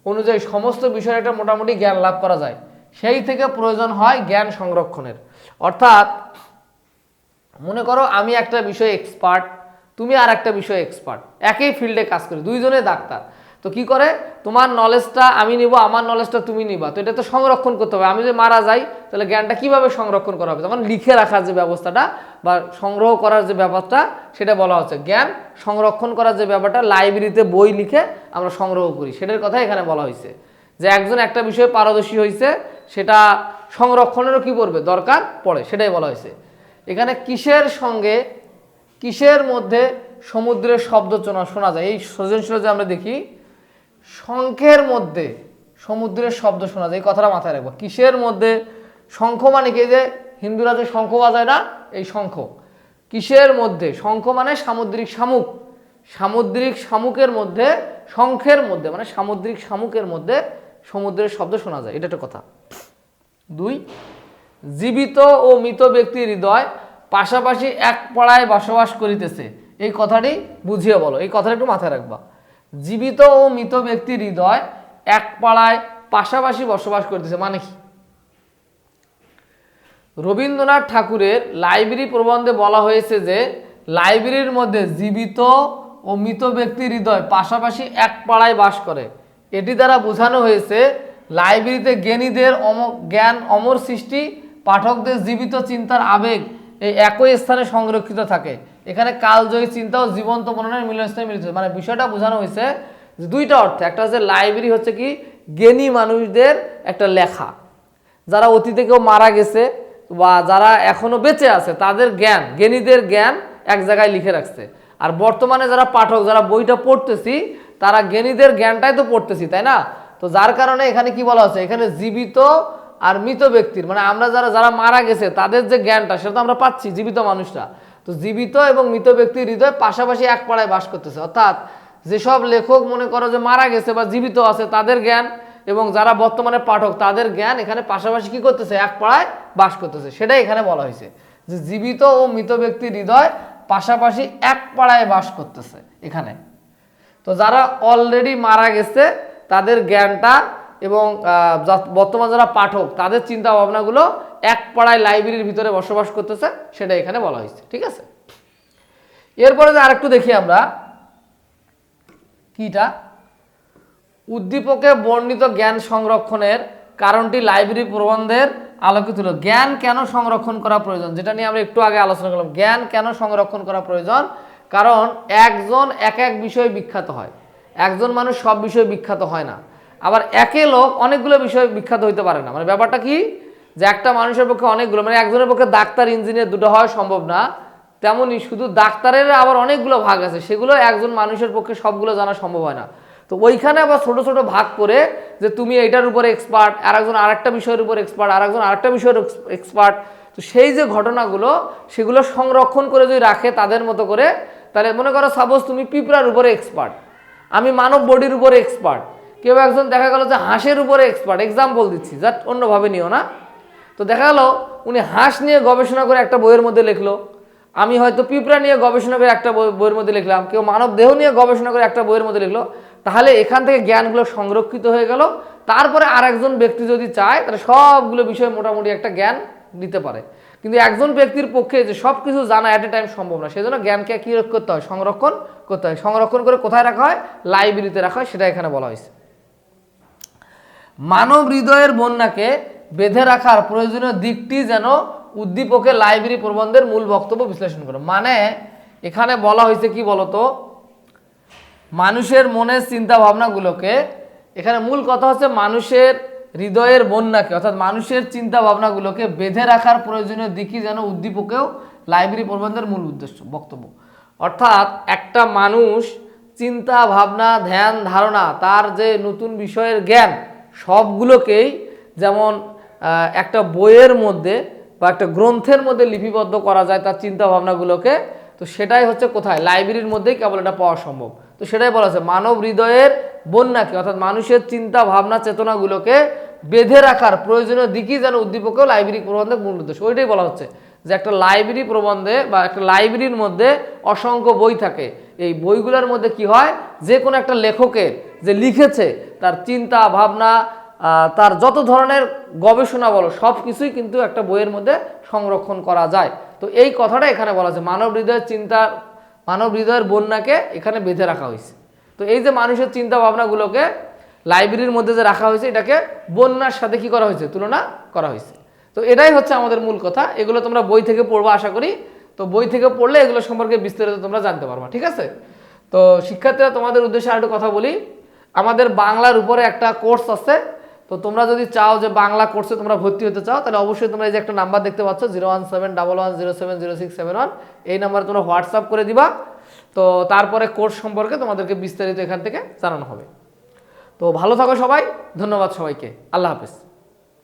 অনুযায়ী সমস্ত বিষয়ে একটা মোটামুটি জ্ঞান লাভ করা যায়, সেই থেকে প্রয়োজন হয় জ্ঞান সংরক্ষণের। অর্থাৎ মনে করো আমি একটা বিষয়ে এক্সপার্ট, তুমি আর একটা বিষয়ে এক্সপার্ট, একই ফিল্ডে কাজ করি, দুইজনে ডাক্তার। তো কি করে, তোমার নলেজটা আমি নিব, আমার নলেজটা তুমি নিবা, তো এটা তো সংরক্ষণ করতে হবে। আমি যদি মারা যাই তাহলে জ্ঞানটা কিভাবে সংরক্ষণ করা হবে? তখন লিখে রাখার যে ব্যবস্থাটা বা সংগ্রহ করার যে ব্যাপারটা, সেটা বলা হচ্ছে। জ্ঞান সংরক্ষণ করার যে ব্যাপারটা, লাইব্রেরিতে বই লিখে আমরা সংগ্রহ করি, সেটার কথা এখানে বলা হয়েছে। যে একজন একটা বিষয়ে পারদর্শী হয়েছে, সেটা সংরক্ষণেরও কি করবে, দরকার পড়ে, সেটাই বলা হয়েছে। এখানে কিসের সঙ্গে কিসের মধ্যে সমুদ্রের শব্দ শোনা যায়? এই সৃজনশীল যে আমরা দেখি, শঙ্খের মধ্যে সমুদ্রের শব্দ শোনা যায়, এই কথাটা মাথায় রাখবো। কিসের মধ্যে? শঙ্খ মানে কি, যে হিন্দুরা যে শঙ্খ বাজায় না, এই শঙ্খ। কিসের মধ্যে? শঙ্খ মানে সামুদ্রিক শামুক, সামুদ্রিক শামুকের মধ্যে, শঙ্খের মধ্যে মানে সামুদ্রিক শামুকের মধ্যে সমুদ্রের শব্দ শোনা যায়, এটা একটা কথা। 2, জীবিত ও মৃত ব্যক্তির হৃদয় পাশাপাশি এক পাড়ায় বসবাস করিতেছে, এই কথাটি বুঝিয়ে বলো, এই কথাটা একটু মাথায় রাখবা। জীবিত ও মৃত ব্যক্তির হৃদয় এক পাড়ায় পাশাপাশি বসবাস করতেছে মানে কি? রবীন্দ্রনাথ ঠাকুরের লাইব্রেরি প্রবন্ধে বলা হয়েছে যে লাইব্রেরির মধ্যে জীবিত ও মৃত ব্যক্তির হৃদয় পাশাপাশি এক পাড়ায় বাস করে। এটি দ্বারা বোঝানো হয়েছে লাইব্রেরিতে জ্ঞানীদের জ্ঞান অমর সৃষ্টি, পাঠকদের জীবিত চিন্তার আবেগ এই একই স্থানে সংরক্ষিত থাকে। এখানে কালজয়ী চিন্তা ও জীবন্ত মননের মিলনস্থানে মিলিত, মানে বিষয়টা বোঝানো হয়েছে যে দুইটা অর্থে। একটা হচ্ছে লাইব্রেরি হচ্ছে কি জ্ঞানী মানুষদের একটা লেখা, যারা অতীতে কেউ মারা গেছে বা যারা এখনো বেঁচে আছে তাদের জ্ঞান, জ্ঞানীদের জ্ঞান এক জায়গায় লিখে রাখছে। আর বর্তমানে যারা পাঠক, যারা বইটা পড়তেছি, তারা জ্ঞানীদের জ্ঞানটাই তো পড়তেছি, তাই না? তো যার কারণে এখানে কি বলা হচ্ছে, এখানে জীবিত আর মৃত ব্যক্তির, মানে আমরা যারা মারা গেছে তাদের যে জ্ঞানটা, সেটা তো আমরা পাচ্ছি জীবিত মানুষরা। তো জীবিত এবং মৃত ব্যক্তির হৃদয় পাশাপাশি এক পাড়ায় বাস করতেছে। অর্থাৎ যেসব লেখক মনে করো যে মারা গেছে বা জীবিত আছে, তাদের জ্ঞান এবং যারা বর্তমানে পাঠক তাদের জ্ঞান এখানে পাশাপাশি কি করতেছে, এক পাড়ায় বাস করতেছে, সেটাই এখানে বলা হয়েছে যে জীবিত ও মৃত ব্যক্তির হৃদয় পাশাপাশি এক পাড়ায় বাস করতেছে এখানে। তো যারা অলরেডি মারা গেছে তাদের জ্ঞানটা এবং বর্তমান যারা পাঠক তাদের চিন্তা ভাবনাগুলো এক পাড়ায় লাইব্রেরির ভিতরে বসবাস করতেছে, সেটা এখানে বলা হয়েছে। ঠিক আছে, এরপরে যে আরেকটু দেখি আমরা, কিটা উদ্দীপকে বর্ণিত জ্ঞান সংরক্ষণের কারণটি লাইব্রেরি প্রবন্ধের আলোকিত হলো। জ্ঞান কেন সংরক্ষণ করা প্রয়োজন, যেটা নিয়ে আমরা একটু আগে আলোচনা করলাম। জ্ঞান কেন সংরক্ষণ করা প্রয়োজন? কারণ একজন এক এক বিষয়ে বিখ্যাত হয়, একজন মানুষ সব বিষয়ে বিখ্যাত হয় না। আবার একে লোক অনেকগুলো বিষয়ে বিখ্যাত হইতে পারে না। মানে ব্যাপারটা কি, যে একটা মানুষের পক্ষে অনেকগুলো, মানে একজনের পক্ষে ডাক্তার ইঞ্জিনিয়ার দুটো হওয়া সম্ভব না, তেমনি শুধু ডাক্তারের আবার অনেকগুলো ভাগ আছে, সেগুলো একজন মানুষের পক্ষে সবগুলো জানা সম্ভব হয় না। তো ওইখানে আবার ছোট ছোট ভাগ করে, যে তুমি এইটার উপরে এক্সপার্ট, আর একজন আরেকটা বিষয়ের উপর এক্সপার্ট, আর একজন আরেকটা বিষয়ের এক্সপার্ট। তো সেই যে ঘটনাগুলো, সেগুলো সংরক্ষণ করে যদি রাখে তাদের মতো করে, তাহলে মনে করো সাপোজ তুমি পিঁপড়ার উপরে এক্সপার্ট, আমি মানব বডির উপরে এক্সপার্ট, কেউ একজন দেখা গেল যে হাঁসের উপরে এক্সপার্ট, এক্সাম্পল দিচ্ছি, জাস্ট অন্যভাবে নিও না। তো দেখা গেল উনি হাঁস নিয়ে গবেষণা করে একটা বইয়ের মধ্যে লিখলো, আমি হয়তো পিঁপড়া নিয়ে গবেষণা করে একটা বইয়ের মধ্যে লিখলাম, কেউ মানব দেহ নিয়ে গবেষণা করে একটা বইয়ের মধ্যে লিখলো। তাহলে এখান থেকে জ্ঞানগুলো সংরক্ষিত হয়ে গেল। তারপরে আরেকজন ব্যক্তি যদি চায়, তাহলে সবগুলো বিষয়ে মোটামুটি একটা জ্ঞান নিতে পারে। কিন্তু একজন ব্যক্তির পক্ষে যে সব কিছু জানা অ্যাট এ টাইম সম্ভব না, সেই জন্য জ্ঞানকে কী করতে হয়, সংরক্ষণ করতে হয়। সংরক্ষণ করে কোথায় রাখা হয়? লাইব্রেরিতে রাখা হয়, সেটা এখানে বলা হয়েছে। মানব হৃদয়ের বন্যাকে বেঁধে রাখার প্রয়োজনীয় দিকটি যেন উদ্দীপকে লাইব্রেরি প্রবন্ধের মূল বক্তব্য বিশ্লেষণ করে। মানে এখানে বলা হয়েছে কি বলতো, মানুষের মনের চিন্তা ভাবনাগুলোকে, এখানে মূল কথা হচ্ছে মানুষের হৃদয়ের বন্যাকে, অর্থাৎ মানুষের চিন্তা ভাবনাগুলোকে বেঁধে রাখার প্রয়োজনীয় দিকই যেন উদ্দীপকেও লাইব্রেরি প্রবন্ধের মূল উদ্দেশ্য বক্তব্য। অর্থাৎ একটা মানুষ চিন্তা ভাবনা ধ্যান ধারণা, তার যে নতুন বিষয়ের জ্ঞান, সবগুলোকেই যেমন একটা বইয়ের মধ্যে বা একটা গ্রন্থের মধ্যে লিপিবদ্ধ করা যায় তার চিন্তা ভাবনাগুলোকে, তো সেটাই হচ্ছে কোথায়, লাইব্রেরির মধ্যেই কেবল এটা পাওয়া সম্ভব। তো সেটাই বলা আছে, মানব হৃদয়ের বন্যাকে, অর্থাৎ মানুষের চিন্তা ভাবনা চেতনাগুলোকে বেঁধে রাখার প্রয়োজনীয় দিকই যেন উদ্দীপকেও লাইব্রেরি প্রবন্ধের মূল উদ্দেশ্য। ওইটাই বলা হচ্ছে যে একটা লাইব্রেরি প্রবন্ধে বা একটা লাইব্রেরির মধ্যে অসংখ্য বই থাকে। এই বইগুলোর মধ্যে কি হয়, যে কোনো একটা লেখকের যে লিখেছে তার চিন্তা ভাবনা, তার যত ধরনের গবেষণা বলো, সব কিছুই কিন্তু একটা বইয়ের মধ্যে সংরক্ষণ করা যায়। তো এই কথাটা এখানে বলা আছে, মানব হৃদয়ের চিন্তা, মানব হৃদয়ের বন্যাকে এখানে বেঁধে রাখা হয়েছে। তো এই যে মানুষের চিন্তা ভাবনাগুলোকে লাইব্রেরির মধ্যে যে রাখা হয়েছে, এটাকে বন্যার সাথে কি করা হয়েছে, তুলনা করা হয়েছে। তো এটাই হচ্ছে আমাদের মূল কথা। এগুলো তোমরা বই থেকে পড়বা আশা করি। তো বই থেকে পড়লে এগুলো সম্পর্কে বিস্তারিত তোমরা জানতে পারবা, ঠিক আছে? তো শিক্ষার্থীরা, তোমাদের উদ্দেশ্যে আরেকটু কথা বলি। আমাদের বাংলার উপরে একটা কোর্স আছে। তো তোমরা যদি চাও যে বাংলা কোর্সে তোমরা ভর্তি হতে চাও, তাহলে অবশ্যই তোমরা এই যে একটা নাম্বার দেখতে পাচ্ছ 01711070671, এই নাম্বারে তোমরা হোয়াটসঅ্যাপ করে দিবা। তো তারপরে কোর্স সম্পর্কে তোমাদেরকে বিস্তারিত এখান থেকে জানানো হবে। তো ভালো থাকো সবাই, ধন্যবাদ সবাইকে, আল্লাহ হাফেজ।